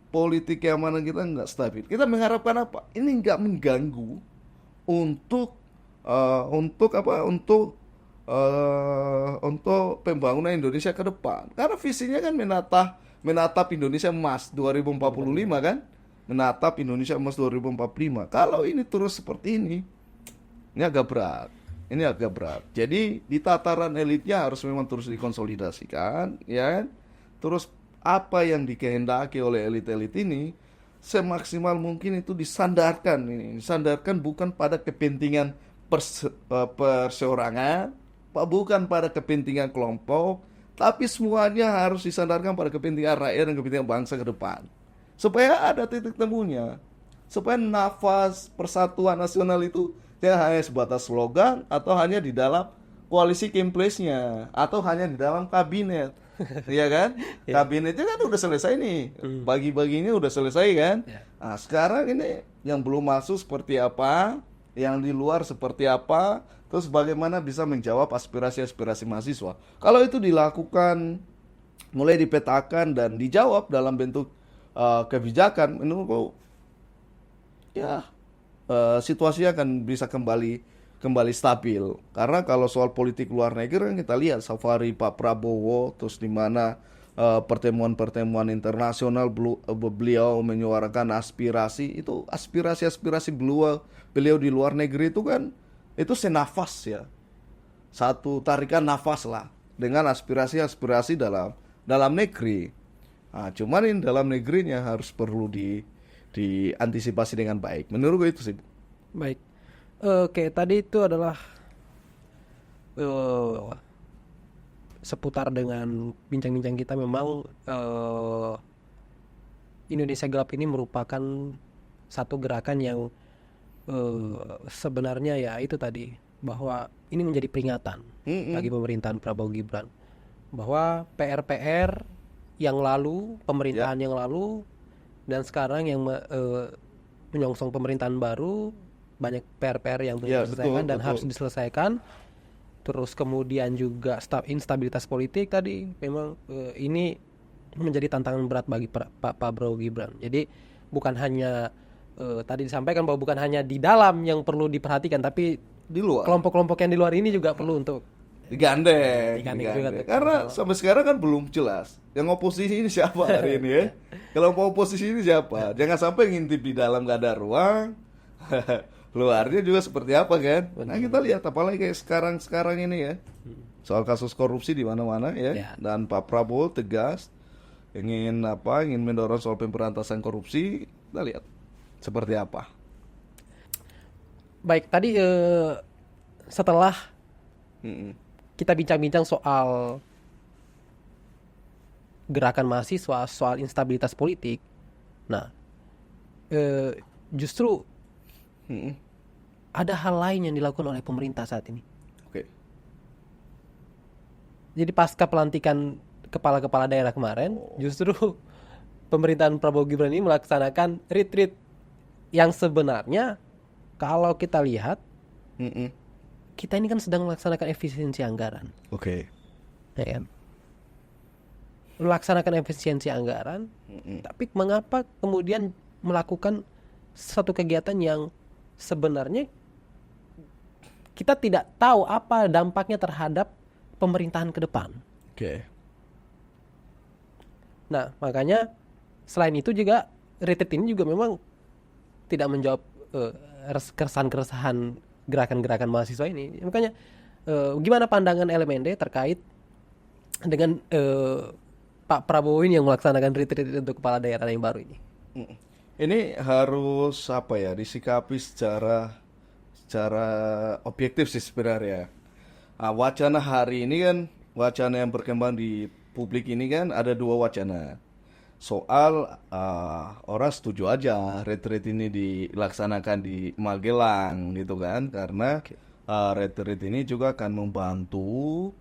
politik keamanan kita nggak stabil. Kita mengharapkan apa? Ini nggak mengganggu untuk untuk pembangunan Indonesia ke depan. Karena visinya kan menatap Indonesia Emas 2045 kan? Menatap Indonesia Emas 2045. Kalau ini terus seperti ini agak berat. Ini agak berat. Jadi di tataran elitnya harus memang terus dikonsolidasikan, ya kan? Terus apa yang dikehendaki oleh elit-elit ini semaksimal mungkin itu disandarkan. Disandarkan bukan pada kepentingan perseorangan, bukan pada kepentingan kelompok, tapi semuanya harus disandarkan pada kepentingan rakyat dan kepentingan bangsa ke depan. Supaya ada titik temunya. Supaya nafas persatuan nasional itu tidak hanya sebatas slogan atau hanya di dalam koalisi Kemplesnya atau hanya di dalam kabinet. Iya kan? Kabinetnya kan udah selesai nih. Bagi-baginya udah selesai kan? Ya. Nah, sekarang ini yang belum masuk seperti apa, yang di luar seperti apa, terus bagaimana bisa menjawab aspirasi-aspirasi mahasiswa. Kalau itu dilakukan, mulai dipetakan dan dijawab dalam bentuk kebijakan, menurutku ya situasi akan bisa kembali stabil. Karena kalau soal politik luar negeri kan kita lihat safari Pak Prabowo, terus di mana pertemuan-pertemuan internasional beliau menyuarakan aspirasi, itu aspirasi beliau di luar negeri itu kan itu senafas ya, satu tarikan nafas lah dengan aspirasi-aspirasi dalam negeri. Nah, cuman ini dalam negerinya harus perlu diantisipasi dengan baik. Menurut gue itu sih. Baik. Oke, tadi itu adalah seputar dengan bincang-bincang kita. Memang Indonesia Gelap ini merupakan satu gerakan yang sebenarnya ya itu tadi, bahwa ini menjadi peringatan bagi pemerintahan Prabowo Gibran, bahwa PR-PR yang lalu, pemerintahan yang lalu dan sekarang yang menyongsong pemerintahan baru, banyak PR-PR yang belum diselesaikan dan harus diselesaikan. Terus kemudian juga instabilitas politik tadi, memang ini menjadi tantangan berat bagi Pak Prabowo Gibran. Jadi bukan hanya tadi disampaikan bahwa bukan hanya di dalam yang perlu diperhatikan, tapi Di luar kelompok-kelompok yang di luar ini juga perlu untuk digandeng. juga. Karena sampai sekarang kan belum jelas yang oposisi ini siapa hari ini ya. Kelompok oposisi ini siapa? Jangan sampai ngintip di dalam gak ada ruang. Luarnya juga seperti apa kan? Nah, kita lihat apalagi kayak sekarang ini ya. Soal kasus korupsi di mana-mana ya. Dan Pak Prabowo tegas ingin mendorong soal pemberantasan korupsi. Kita lihat seperti apa. Baik, tadi setelah Mm-mm. kita bincang-bincang soal gerakan mahasiswa, soal instabilitas politik. Nah, justru Mm-mm. ada hal lain yang dilakukan oleh pemerintah saat ini. Oke. Jadi pasca pelantikan kepala-kepala daerah kemarin, justru pemerintahan Prabowo Gibran ini melaksanakan retreat yang sebenarnya kalau kita lihat, Mm-mm. kita ini kan sedang melaksanakan efisiensi anggaran, Oke. ya kan? Melaksanakan efisiensi anggaran, tapi mengapa kemudian melakukan satu kegiatan yang sebenarnya kita tidak tahu apa dampaknya terhadap pemerintahan ke depan. Oke. Nah, makanya selain itu juga retreat ini juga memang tidak menjawab keresahan-keresahan gerakan-gerakan mahasiswa ini. Makanya gimana pandangan LMND terkait dengan Pak Prabowo ini yang melaksanakan retreat untuk kepala daerah yang baru ini? Ini harus apa ya, disikapi secara objektif sih sebenarnya. Wacana hari ini kan, wacana yang berkembang di publik ini kan ada dua wacana. Soal orang setuju aja retreat ini dilaksanakan di Magelang gitu kan, karena retreat ini juga akan membantu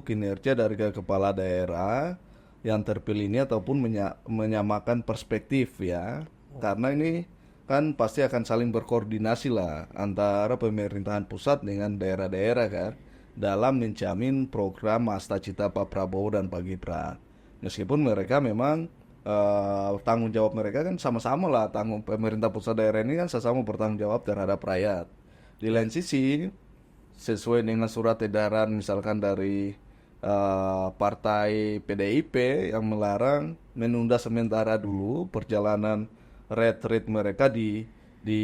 kinerja dari kepala daerah yang terpilih ini ataupun menyamakan perspektif ya. Karena ini kan pasti akan saling berkoordinasi lah antara pemerintahan pusat dengan daerah-daerah kan dalam menjamin program Asta Cita Pak Prabowo dan Pak Gibran. Meskipun mereka memang tanggung jawab mereka kan sama-sama lah, pemerintah pusat daerah ini kan sama-sama bertanggung jawab terhadap rakyat. Di lain sisi, sesuai dengan surat edaran misalkan dari partai PDIP yang melarang menunda sementara dulu perjalanan retreat mereka di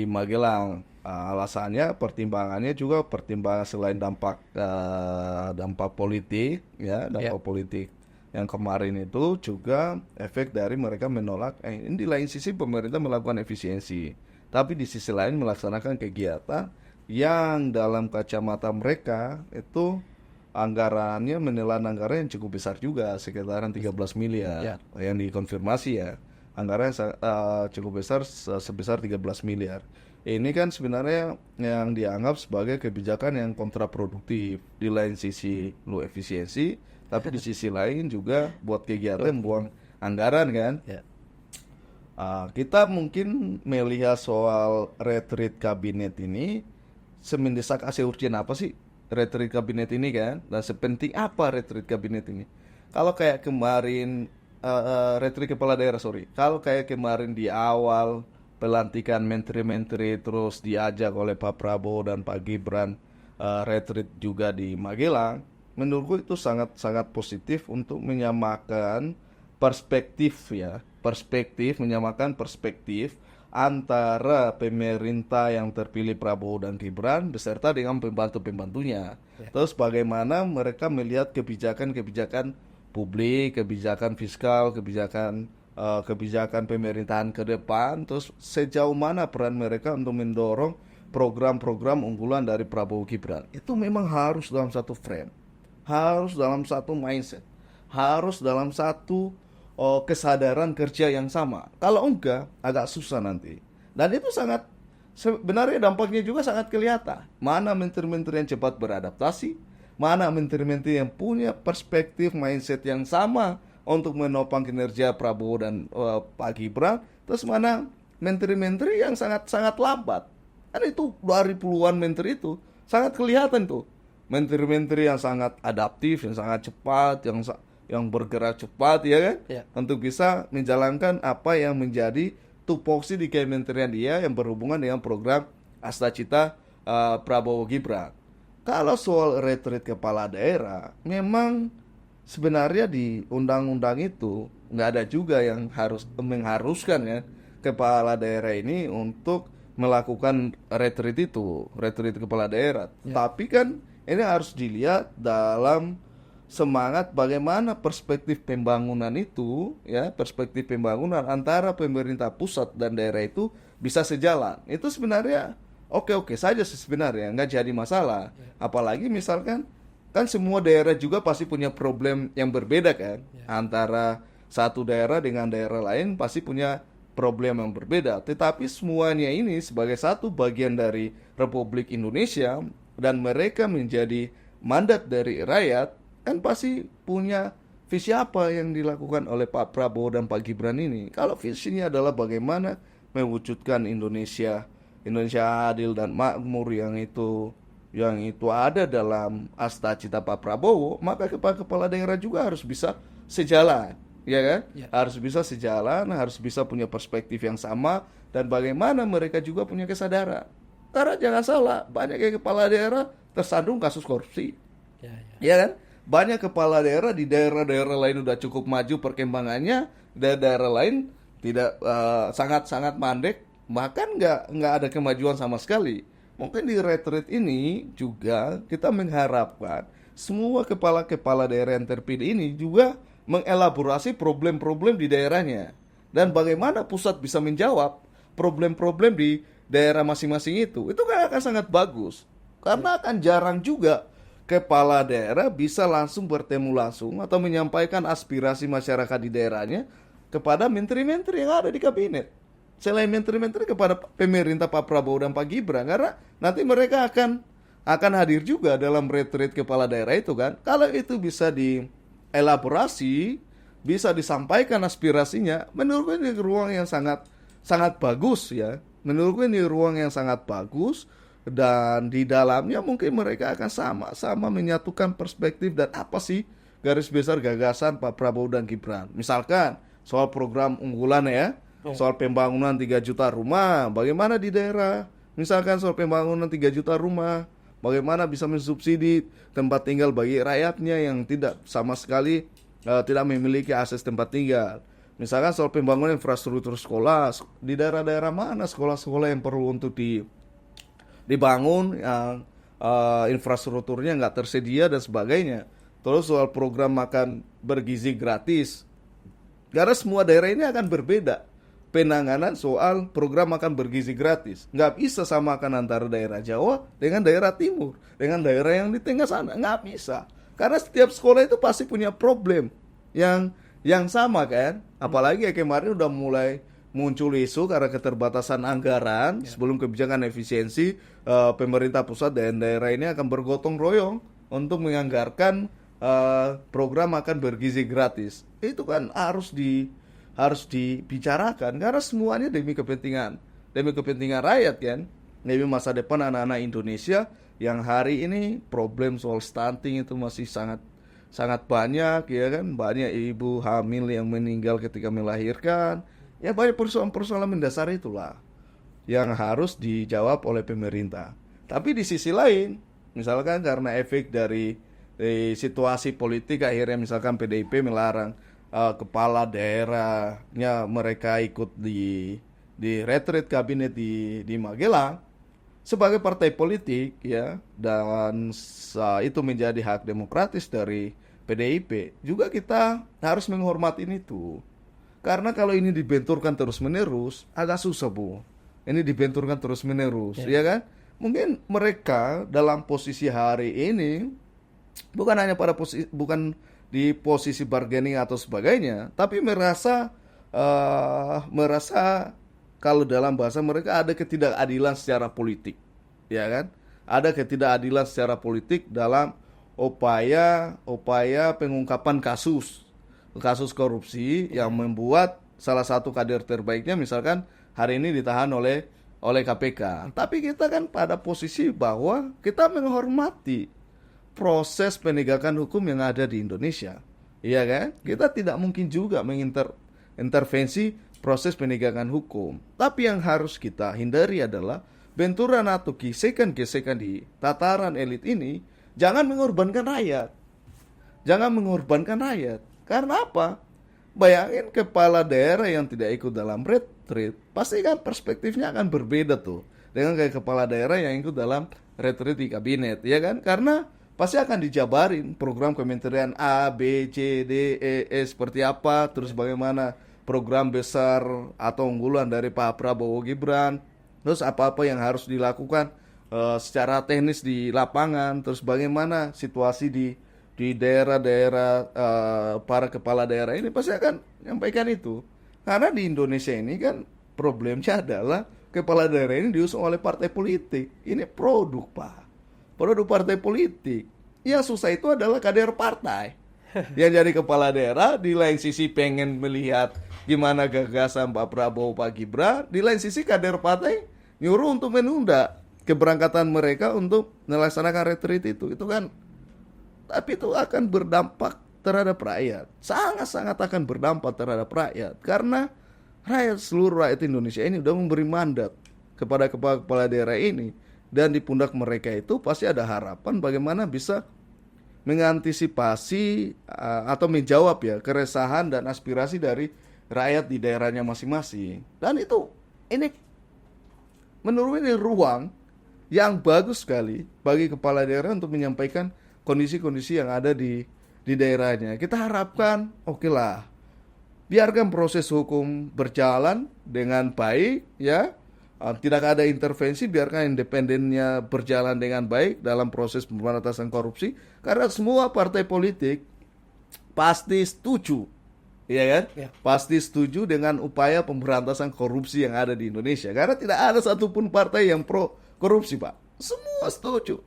Magelang. Alasannya, pertimbangannya juga pertimbangan selain dampak politik ya, dampak politik yang kemarin itu juga efek dari mereka menolak. Ini di lain sisi pemerintah melakukan efisiensi, tapi di sisi lain melaksanakan kegiatan yang dalam kacamata mereka itu anggarannya menelan anggaran yang cukup besar juga, sekitaran 13 miliar yang dikonfirmasi ya. Anggaran cukup besar sebesar 13 miliar. Ini kan sebenarnya yang dianggap sebagai kebijakan yang kontraproduktif. Di lain sisi lu efisiensi, tapi di sisi lain juga buat kegiatan buang anggaran kan. Kita mungkin melihat soal retreat kabinet ini semendesak urgent apa sih retreat kabinet ini kan, dan sepenting apa retreat kabinet ini. Kalau kayak kemarin retreat kepala daerah, kalau kayak kemarin di awal pelantikan menteri-menteri terus diajak oleh Pak Prabowo dan Pak Gibran retreat juga di Magelang, menurutku itu sangat positif untuk menyamakan perspektif ya, menyamakan perspektif antara pemerintah yang terpilih Prabowo dan Gibran beserta dengan pembantu-pembantunya. Terus bagaimana mereka melihat kebijakan-kebijakan publik, kebijakan fiskal, kebijakan pemerintahan ke depan, terus sejauh mana peran mereka untuk mendorong program-program unggulan dari Prabowo Gibran. Itu memang harus dalam satu frame, harus dalam satu mindset, harus dalam satu kesadaran kerja yang sama. Kalau enggak, agak susah nanti. Dan itu sebenarnya dampaknya juga sangat kelihatan. Mana menteri-menteri yang cepat beradaptasi, mana menteri-menteri yang punya perspektif mindset yang sama untuk menopang kinerja Prabowo dan Pak Gibran, terus mana menteri-menteri yang sangat lambat. Kan itu dari puluhan menteri itu sangat kelihatan tuh. Menteri-menteri yang sangat adaptif, yang sangat cepat, yang bergerak cepat ya kan, untuk bisa menjalankan apa yang menjadi tupoksi di kementerian dia yang berhubungan dengan program Asta Cita Prabowo Gibran. Kalau soal retreat kepala daerah, memang sebenarnya di undang-undang itu nggak ada juga yang mengharuskan ya kepala daerah ini untuk melakukan retreat kepala daerah. Tapi kan ini harus dilihat dalam semangat bagaimana perspektif pembangunan itu ya, perspektif pembangunan antara pemerintah pusat dan daerah itu bisa sejalan. Itu sebenarnya oke-oke saja sih sebenarnya, nggak jadi masalah. Apalagi misalkan kan semua daerah juga pasti punya problem yang berbeda kan, antara satu daerah dengan daerah lain pasti punya problem yang berbeda. Tetapi semuanya ini sebagai satu bagian dari Republik Indonesia dan mereka menjadi mandat dari rakyat, kan pasti punya visi apa yang dilakukan oleh Pak Prabowo dan Pak Gibran ini. Kalau visinya adalah bagaimana mewujudkan Indonesia adil dan makmur yang itu ada dalam asta cita Pak Prabowo, maka kepala daerah juga harus bisa sejalan, ya kan? Harus bisa sejalan, harus bisa punya perspektif yang sama, dan bagaimana mereka juga punya kesadaran. Karena jangan salah, banyak kepala daerah tersandung kasus korupsi, ya kan? Banyak kepala daerah di daerah-daerah lain udah cukup maju perkembangannya, daerah lain tidak, sangat-sangat mandek, bahkan nggak ada kemajuan sama sekali. Mungkin di retreat ini juga kita mengharapkan semua kepala-kepala daerah yang terpilih ini juga mengelaborasi problem-problem di daerahnya, dan bagaimana pusat bisa menjawab problem-problem di daerah masing-masing itu kan akan sangat bagus. Karena akan jarang juga kepala daerah bisa langsung bertemu langsung atau menyampaikan aspirasi masyarakat di daerahnya kepada menteri-menteri yang ada di kabinet. Selain menteri-menteri, kepada pemerintah Pak Prabowo dan Pak Gibran, karena nanti mereka akan hadir juga dalam retreat kepala daerah itu kan. Kalau itu bisa dielaborasi, bisa disampaikan aspirasinya, menurutku ini ruang yang sangat sangat bagus ya. Menurutku ini ruang yang sangat bagus, dan di dalamnya mungkin mereka akan sama-sama menyatukan perspektif dan apa sih garis besar gagasan Pak Prabowo dan Gibran. Misalkan soal program unggulan ya, soal pembangunan 3 juta rumah, bagaimana di daerah. Misalkan soal pembangunan 3 juta rumah, bagaimana bisa mensubsidi tempat tinggal bagi rakyatnya yang tidak sama sekali tidak memiliki akses tempat tinggal. Misalkan soal pembangunan infrastruktur sekolah, di daerah-daerah mana sekolah-sekolah yang perlu untuk dibangun, yang infrastrukturnya nggak tersedia dan sebagainya. Terus soal program makan bergizi gratis, karena semua daerah ini akan berbeda penanganan soal program makan bergizi gratis. Nggak bisa samakan antara daerah Jawa dengan daerah Timur, dengan daerah yang di tengah sana. Nggak bisa. Karena setiap sekolah itu pasti punya problem yang sama kan. Apalagi ya kemarin udah mulai muncul isu karena keterbatasan anggaran. Sebelum kebijakan efisiensi, pemerintah pusat dan daerah ini akan bergotong royong untuk menganggarkan program makan bergizi gratis. Itu kan harus dibicarakan karena semuanya demi kepentingan rakyat kan, demi masa depan anak-anak Indonesia yang hari ini problem soal stunting itu masih sangat banyak ya kan. Banyak ibu hamil yang meninggal ketika melahirkan. Ya banyak persoalan-persoalan mendasar itulah yang harus dijawab oleh pemerintah. Tapi di sisi lain, misalkan karena efek dari situasi politik, akhirnya misalkan PDIP melarang kepala daerahnya mereka ikut di retreat kabinet di Magelang sebagai partai politik ya, dan itu menjadi hak demokratis dari PDIP. Juga kita harus menghormati itu. Karena kalau ini dibenturkan terus-menerus agak susah, Bu. Ini dibenturkan terus-menerus, ya kan? Mungkin mereka dalam posisi hari ini bukan hanya bukan di posisi bargaining atau sebagainya, tapi merasa kalau dalam bahasa mereka ada ketidakadilan secara politik, ya kan? Ada ketidakadilan secara politik dalam upaya pengungkapan kasus korupsi yang membuat salah satu kader terbaiknya misalkan hari ini ditahan oleh KPK. Tapi kita kan pada posisi bahwa kita menghormati proses penegakan hukum yang ada di Indonesia, iya kan? Kita tidak mungkin juga mengintervensi proses penegakan hukum. Tapi yang harus kita hindari adalah benturan atau gesekan-gesekan di tataran elit ini. Jangan mengorbankan rakyat. Karena apa? Bayangin kepala daerah yang tidak ikut dalam retreat, pasti kan perspektifnya akan berbeda tuh dengan kayak kepala daerah yang ikut dalam retreat di kabinet, ya kan? Karena pasti akan dijabarin program kementerian A, B, C, D, E seperti apa, terus bagaimana program besar atau unggulan dari Pak Prabowo Gibran, terus apa-apa yang harus dilakukan secara teknis di lapangan, terus bagaimana situasi di daerah-daerah, para kepala daerah ini pasti akan menyampaikan itu. Karena di Indonesia ini kan problemnya adalah kepala daerah ini diusung oleh partai politik. Ini produk, Pak. Produk partai politik. Yang susah itu adalah kader partai. Yang jadi kepala daerah di lain sisi pengen melihat gimana gagasan Pak Prabowo, Pak Gibran, di lain sisi kader partai nyuruh untuk menunda keberangkatan mereka untuk melaksanakan retreat itu. Itu kan, tapi itu akan berdampak terhadap rakyat. Sangat-sangat akan berdampak terhadap rakyat. Karena seluruh rakyat Indonesia ini udah memberi mandat kepada kepala daerah ini. Dan di pundak mereka itu pasti ada harapan bagaimana bisa mengantisipasi atau menjawab ya keresahan dan aspirasi dari rakyat di daerahnya masing-masing. Dan itu, ini menurut ini ruang yang bagus sekali bagi kepala daerah untuk menyampaikan kondisi-kondisi yang ada di daerahnya. Kita harapkan, oke lah, biarkan proses hukum berjalan dengan baik, ya, tidak ada intervensi, biarkan independennya berjalan dengan baik dalam proses pemberantasan korupsi, karena semua partai politik pasti setuju, ya kan? Ya. Pasti setuju dengan upaya pemberantasan korupsi yang ada di Indonesia, karena tidak ada satupun partai yang pro korupsi, Pak. Semua setuju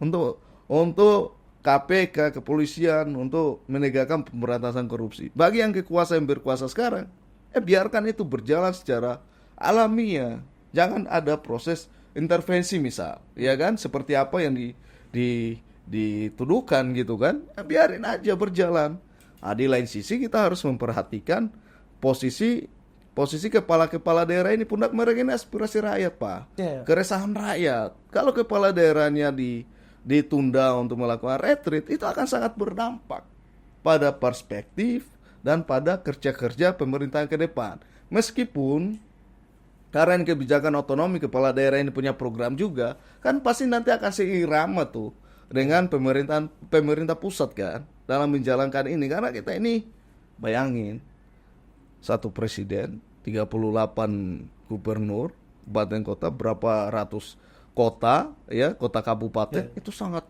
untuk KPK, kepolisian, untuk menegakkan pemberantasan korupsi. Bagi yang yang berkuasa sekarang, biarkan itu berjalan secara alamiah. Jangan ada proses intervensi misal, ya kan? Seperti apa yang dituduhkan gitu kan? Biarin aja berjalan. Di lain sisi kita harus memperhatikan posisi kepala-kepala daerah ini, pundak mereka ini aspirasi rakyat, Pak. Keresahan rakyat. Kalau kepala daerahnya ditunda untuk melakukan retreat, itu akan sangat berdampak pada perspektif dan pada kerja-kerja pemerintahan ke depan. Meskipun karena kebijakan otonomi kepala daerah ini punya program juga, kan pasti nanti akan seirama tuh dengan pemerintah pusat kan dalam menjalankan ini. Karena kita ini bayangin, satu presiden, 38 gubernur, kabupaten kota, berapa ratus kota, ya, kota kabupaten, itu sangat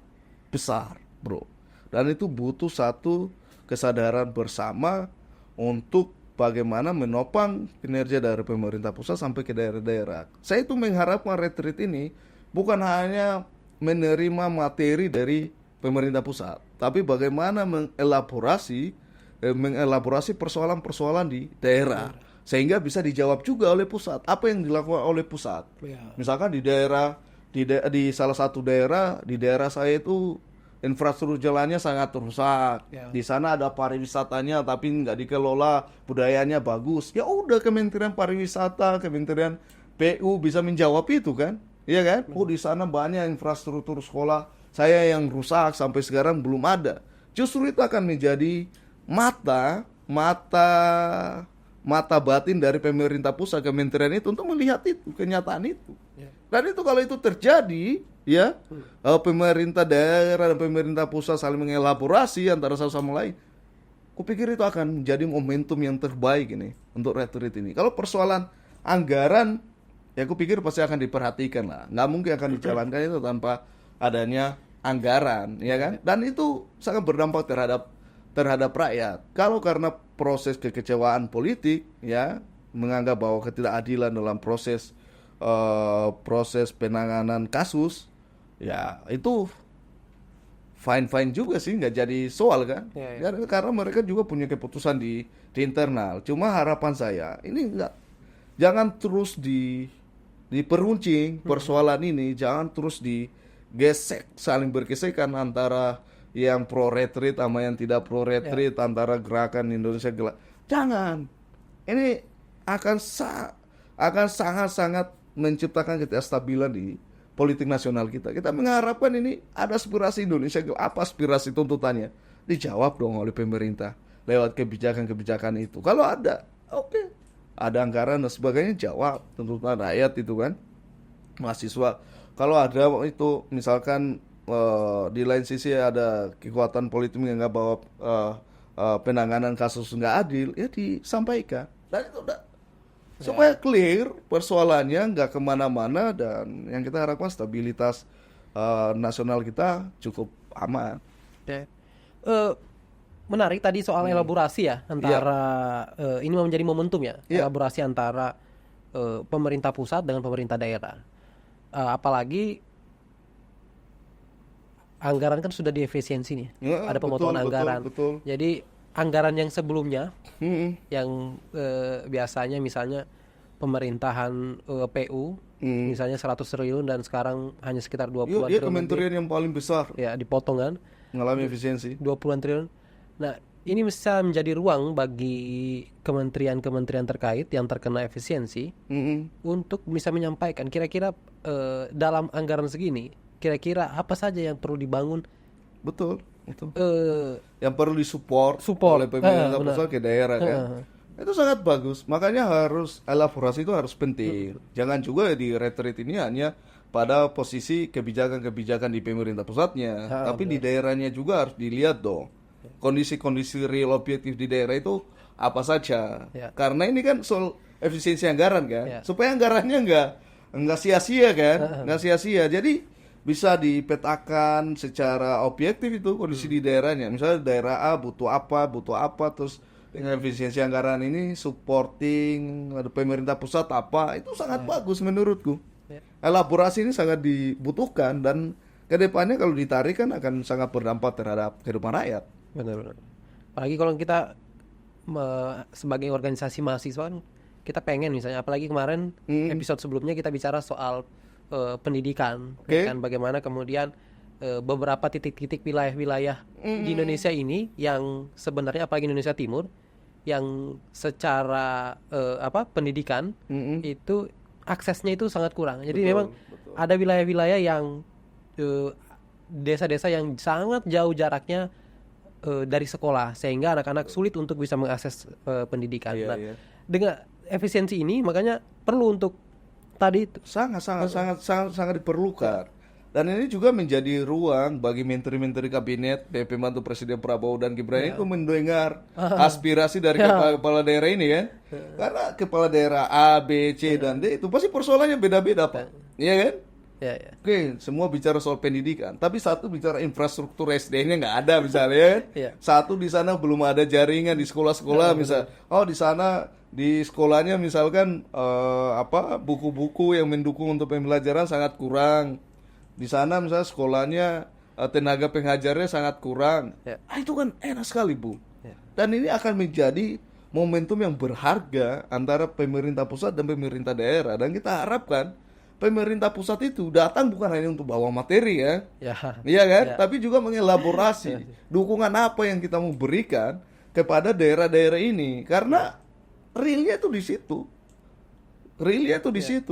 besar, bro. Dan itu butuh satu kesadaran bersama untuk bagaimana menopang kinerja dari pemerintah pusat sampai ke daerah-daerah. Saya itu mengharapkan retreat ini bukan hanya menerima materi dari pemerintah pusat, tapi bagaimana mengelaborasi persoalan-persoalan di daerah, sehingga bisa dijawab juga oleh pusat. Apa yang dilakukan oleh pusat? Misalkan di salah satu daerah, di daerah saya itu infrastruktur jalannya sangat rusak. Di sana ada pariwisatanya tapi nggak dikelola, budayanya bagus. Ya udah, Kementerian Pariwisata, Kementerian PU bisa menjawab itu kan? Iya kan? Di sana banyak infrastruktur sekolah saya yang rusak sampai sekarang belum ada. Justru itu akan menjadi mata batin dari pemerintah pusat, kementerian itu untuk melihat itu, kenyataan itu. Dan itu kalau itu terjadi, ya, pemerintah daerah dan pemerintah pusat saling mengelaborasi antara satu sama lain, kupikir itu akan menjadi momentum yang terbaik ini untuk retreat ini. Kalau persoalan anggaran, ya kupikir pasti akan diperhatikan lah. Nggak mungkin akan dijalankan itu tanpa adanya anggaran, ya kan? Dan itu sangat berdampak terhadap rakyat. Kalau karena proses kekecewaan politik, ya, menganggap bahwa ketidakadilan dalam proses penanganan kasus, ya itu fine juga sih, nggak jadi soal kan? Karena mereka juga punya keputusan di internal. Cuma harapan saya ini jangan terus diperuncing persoalan ini, jangan terus digesek, saling bergesekan antara yang pro retreat sama yang tidak pro retreat, antara gerakan Indonesia Gelap. Jangan. Ini akan sangat-sangat menciptakan ketidakstabilan di politik nasional kita. Kita mengharapkan ini ada aspirasi Indonesia Gelap. Apa aspirasi tuntutannya? Dijawab dong oleh pemerintah lewat kebijakan-kebijakan itu. Kalau ada, oke. Ada anggaran dan sebagainya, jawab tuntutan rakyat itu kan. Mahasiswa. Kalau ada itu misalkan di lain sisi ada kekuatan politik yang nggak bawa penanganan kasus nggak adil, ya disampaikan. Dan itu udah supaya clear persoalannya, nggak kemana-mana, dan yang kita harapkan stabilitas nasional kita cukup aman. Oke. Menarik tadi soal elaborasi ya antara ini menjadi momentum ya, elaborasi antara pemerintah pusat dengan pemerintah daerah. Apalagi anggaran kan sudah diefisiensi nih, ada pemotongan anggaran. Betul. Jadi anggaran yang sebelumnya, yang biasanya misalnya pemerintahan PU, misalnya 100 triliun dan sekarang hanya sekitar 20-an Iya, triliun. kementerian yang paling besar Ya, dipotong kan, mengalami efisiensi. 20-an triliun. Nah, ini bisa menjadi ruang bagi kementerian-kementerian terkait yang terkena efisiensi untuk bisa menyampaikan kira-kira dalam anggaran segini, kira-kira apa saja yang perlu dibangun. Betul. Yang perlu disupport oleh pemerintah pusat ke daerah kan. Itu sangat bagus. Makanya harus elaborasi itu harus penting. Jangan juga di retreat ini hanya pada posisi kebijakan-kebijakan di pemerintah pusatnya, tapi di daerahnya juga harus dilihat dong. Kondisi-kondisi real objektif di daerah itu apa saja. Karena ini kan soal efisiensi anggaran kan. Supaya anggarannya enggak sia-sia kan. Enggak sia-sia. Jadi bisa dipetakan secara objektif itu kondisi di daerahnya. Misalnya daerah A butuh apa, terus dengan efisiensi anggaran ini supporting ada pemerintah pusat apa, itu sangat bagus menurutku. Elaborasi ini sangat dibutuhkan dan kedepannya kalau ditarik kan akan sangat berdampak terhadap kehidupan rakyat. Benar. Apalagi kalau kita sebagai organisasi mahasiswa kan, kita pengen misalnya, apalagi kemarin episode sebelumnya kita bicara soal pendidikan, kan bagaimana kemudian beberapa titik-titik wilayah-wilayah di Indonesia ini yang sebenarnya apalagi Indonesia Timur yang secara pendidikan itu aksesnya itu sangat kurang. Jadi memang ada wilayah-wilayah yang desa-desa yang sangat jauh jaraknya dari sekolah sehingga anak-anak sulit untuk bisa mengakses pendidikan. Dengan efisiensi ini makanya perlu untuk tadi itu sangat diperlukan. Dan ini juga menjadi ruang bagi menteri-menteri kabinet, pembantu Presiden Prabowo dan Gibran itu mendengar aspirasi dari kepala daerah ini kan. Karena kepala daerah A, B, C, dan D itu pasti persoalannya beda-beda Pak. Iya kan? Oke, semua bicara soal pendidikan, tapi satu bicara infrastruktur SD-nya nggak ada misalnya kan. Satu di sana belum ada jaringan di sekolah-sekolah misal. Oh, di sana di sekolahnya misalkan buku-buku yang mendukung untuk pembelajaran sangat kurang. Di sana misalnya sekolahnya tenaga pengajarnya sangat kurang. Itu kan enak sekali Bu. Dan ini akan menjadi momentum yang berharga antara pemerintah pusat dan pemerintah daerah. Dan kita harapkan pemerintah pusat itu datang bukan hanya untuk bawa materi ya. Iya kan? Tapi juga mengelaborasi dukungan apa yang kita mau berikan kepada daerah-daerah ini. Karena realnya itu di situ.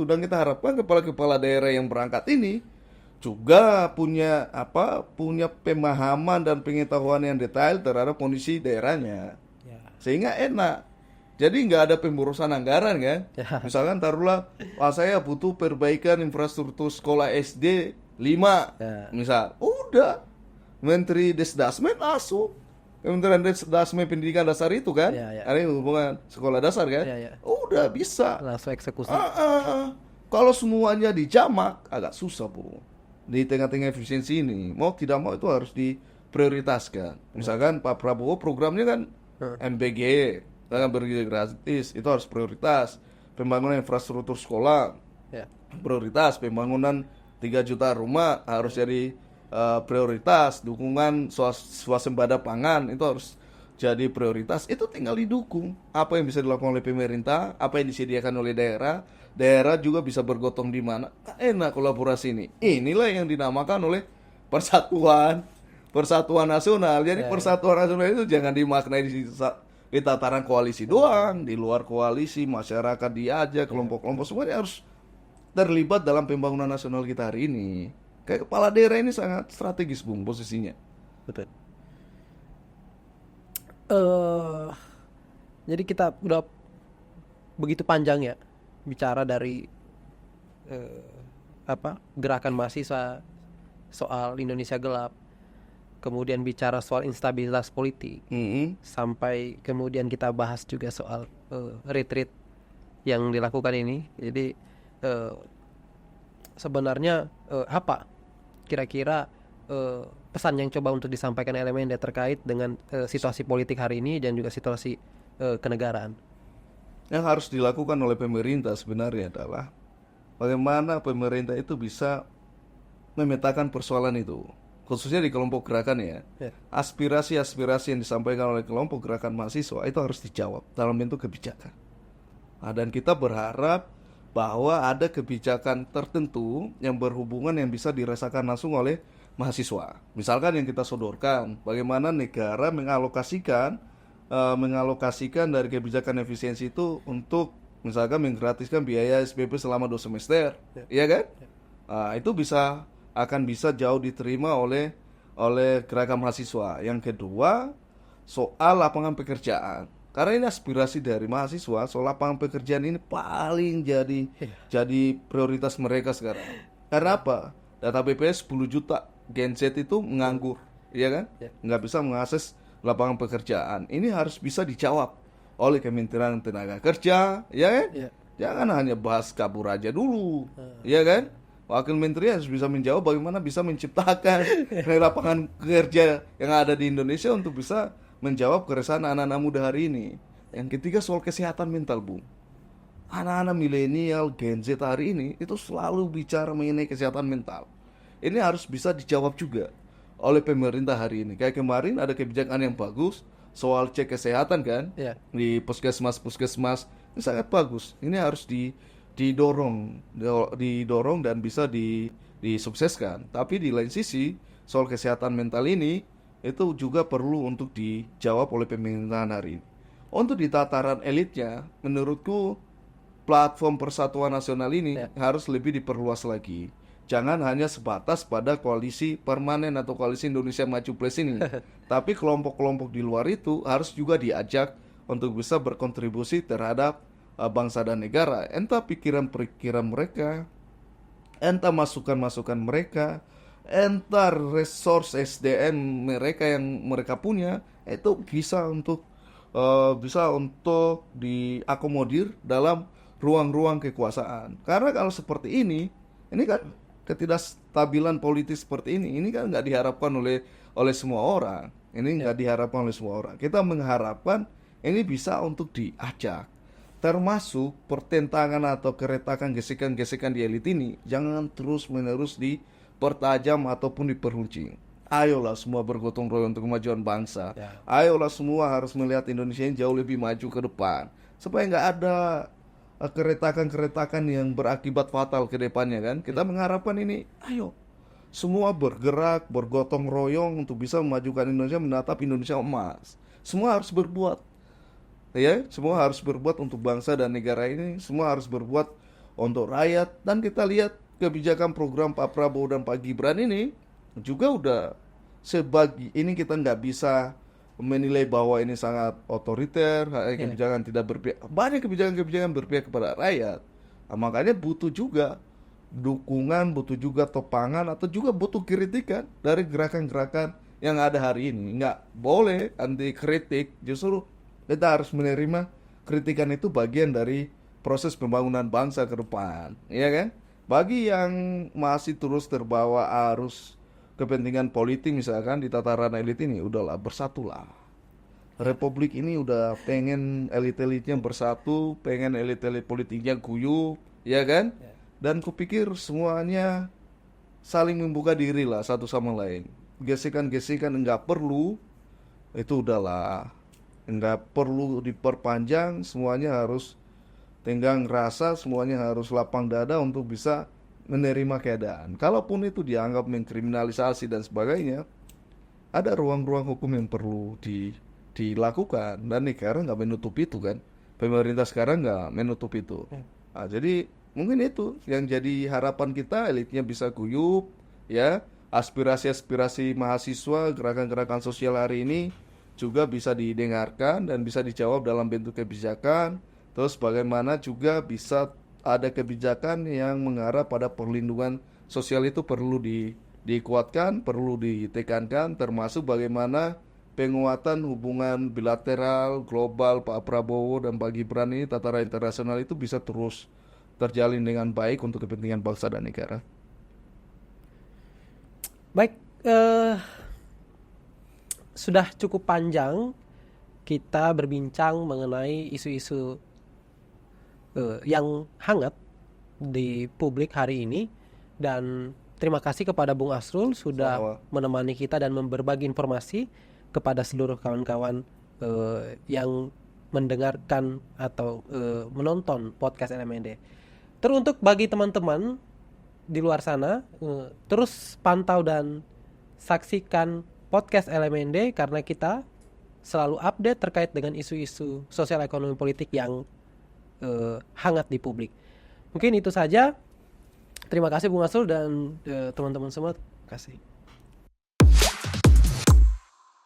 Dan kita harapkan kepala-kepala daerah yang berangkat ini juga punya pemahaman dan pengetahuan yang detail terhadap kondisi daerahnya. Sehingga enak. Jadi nggak ada pemborosan anggaran kan. Misalkan taruhlah saya butuh perbaikan infrastruktur sekolah SD 5 misal. Udah Menteri Desdasmen masuk. Kementerian Desdasmen Pendidikan Dasar itu kan. Ada hubungan sekolah dasar kan. Udah bisa langsung eksekusi. Kalau semuanya dijamak agak susah Bu. Di tengah-tengah efisiensi ini mau tidak mau itu harus diprioritaskan. Misalkan Pak Prabowo programnya kan MBG, kan bergizi gratis, itu harus prioritas. Pembangunan infrastruktur sekolah prioritas. Pembangunan 3 juta rumah harus jadi prioritas. Dukungan swasembada pangan itu harus jadi prioritas. Itu tinggal didukung. Apa yang bisa dilakukan oleh pemerintah, apa yang disediakan oleh daerah. Daerah juga bisa bergotong di mana. Enak kolaborasi ini. Inilah yang dinamakan oleh persatuan nasional. Jadi persatuan nasional itu jangan dimaknai di tataran koalisi doang. Di luar koalisi, masyarakat diajak, kelompok-kelompok semuanya harus terlibat dalam pembangunan nasional kita hari ini. Kayak kepala daerah ini sangat strategis Bung posisinya. Betul. Jadi kita udah begitu panjang ya bicara dari gerakan mahasiswa soal Indonesia gelap, kemudian bicara soal instabilitas politik, sampai kemudian kita bahas juga soal retreat yang dilakukan ini. Jadi sebenarnya apa kira-kira pesan yang coba untuk disampaikan elemen terkait dengan situasi politik hari ini dan juga situasi kenegaraan? Yang harus dilakukan oleh pemerintah sebenarnya adalah bagaimana pemerintah itu bisa memetakan persoalan itu, khususnya di kelompok gerakan ya. Ya. Aspirasi-aspirasi yang disampaikan oleh kelompok gerakan mahasiswa itu harus dijawab dalam bentuk kebijakan. Nah, dan kita berharap bahwa ada kebijakan tertentu yang berhubungan yang bisa dirasakan langsung oleh mahasiswa. Misalkan yang kita sodorkan, bagaimana negara mengalokasikan dari kebijakan efisiensi itu untuk misalkan menggratiskan biaya SPP selama 2 semester, ya kan? Nah, itu akan bisa jauh diterima oleh gerakan mahasiswa. Yang kedua, soal lapangan pekerjaan. Karena ini aspirasi dari mahasiswa, soal lapangan pekerjaan ini paling jadi prioritas mereka sekarang. Karena apa? Data BPS 10 juta Gen Z itu menganggur, ya kan? Nggak bisa mengakses lapangan pekerjaan. Ini harus bisa dijawab oleh Kementerian Tenaga Kerja, ya kan? Jangan hanya bahas kabur aja dulu, ya kan? Wakil Menteri harus bisa menjawab bagaimana bisa menciptakan lapangan kerja yang ada di Indonesia untuk bisa menjawab keresahan anak-anak muda hari ini. Yang ketiga soal kesehatan mental, Bung. Anak-anak milenial Gen Z hari ini itu selalu bicara mengenai kesehatan mental. Ini harus bisa dijawab juga oleh pemerintah hari ini. Kayak kemarin ada kebijakan yang bagus soal cek kesehatan kan, di puskesmas ini sangat bagus. Ini harus didorong dan bisa disukseskan. Tapi di lain sisi soal kesehatan mental ini itu juga perlu untuk dijawab oleh pemerintahan hari ini. Untuk di tataran elitnya, menurutku platform Persatuan Nasional ini harus lebih diperluas lagi. Jangan hanya sebatas pada koalisi permanen atau koalisi Indonesia Maju Plus ini. Tapi kelompok-kelompok di luar itu harus juga diajak untuk bisa berkontribusi terhadap bangsa dan negara. Entah pikiran-pikiran mereka, entah masukan-masukan mereka, entah resource SDM mereka yang mereka punya, itu bisa untuk diakomodir dalam ruang-ruang kekuasaan. Karena kalau seperti ini kan ketidakstabilan politik seperti ini kan nggak diharapkan oleh semua orang. Ini nggak diharapkan oleh semua orang. Kita mengharapkan ini bisa untuk diajak, termasuk pertentangan atau keretakan gesekan-gesekan di elit ini jangan terus-menerus dipertajam ataupun diperruncing. Ayolah semua bergotong royong untuk kemajuan bangsa. Ayolah semua harus melihat Indonesia yang jauh lebih maju ke depan, supaya nggak ada keretakan-keretakan yang berakibat fatal ke depannya kan. Kita mengharapkan ini, ayo semua bergerak, bergotong royong untuk bisa memajukan Indonesia, menatap Indonesia emas. Semua harus berbuat. Ya, semua harus berbuat untuk bangsa dan negara ini, semua harus berbuat untuk rakyat. Dan kita lihat kebijakan program Pak Prabowo dan Pak Gibran ini juga udah ini kita nggak bisa menilai bahwa ini sangat otoriter, kebijakan tidak berpihak. Banyak kebijakan-kebijakan berpihak kepada rakyat. Nah, makanya butuh juga dukungan, butuh juga topangan, atau juga butuh kritikan dari gerakan-gerakan yang ada hari ini. Nggak boleh anti kritik, justru kita harus menerima kritikan itu bagian dari proses pembangunan bangsa ke depan, ya kan? Bagi yang masih terus terbawa arus kepentingan politik misalkan di tataran elit ini, udahlah bersatulah. Republik ini udah pengen elit-elitnya bersatu, pengen elit-elit politiknya guyup, ya kan? Dan kupikir semuanya saling membuka diri lah satu sama lain. Gesekan-gesekan enggak perlu, itu udahlah. Enggak perlu diperpanjang, semuanya harus tenggang rasa, semuanya harus lapang dada untuk bisa menerima keadaan. Kalaupun itu dianggap mengkriminalisasi dan sebagainya, ada ruang-ruang hukum yang perlu dilakukan, dan negara nggak menutup itu kan. Pemerintah sekarang nggak menutup itu. Nah, jadi mungkin itu yang jadi harapan kita, elitnya bisa guyup, ya. Aspirasi-aspirasi mahasiswa, gerakan-gerakan sosial hari ini juga bisa didengarkan dan bisa dijawab dalam bentuk kebijakan. Terus bagaimana juga bisa ada kebijakan yang mengarah pada perlindungan sosial itu perlu dikuatkan, perlu ditekankan, termasuk bagaimana penguatan hubungan bilateral global Pak Prabowo dan Pak Gibran ini tataran internasional itu bisa terus terjalin dengan baik untuk kepentingan bangsa dan negara. Baik, sudah cukup panjang kita berbincang mengenai isu-isu yang hangat di publik hari ini, dan terima kasih kepada Bung Asrul sudah Sama. menemani kita dan berbagi informasi kepada seluruh kawan-kawan yang mendengarkan atau menonton podcast LMND. Teruntuk bagi teman-teman di luar sana, terus pantau dan saksikan podcast LMND karena kita selalu update terkait dengan isu-isu sosial ekonomi politik yang hangat di publik. Mungkin itu saja. Terima kasih Bung Asrul dan teman-teman semua. Terima kasih.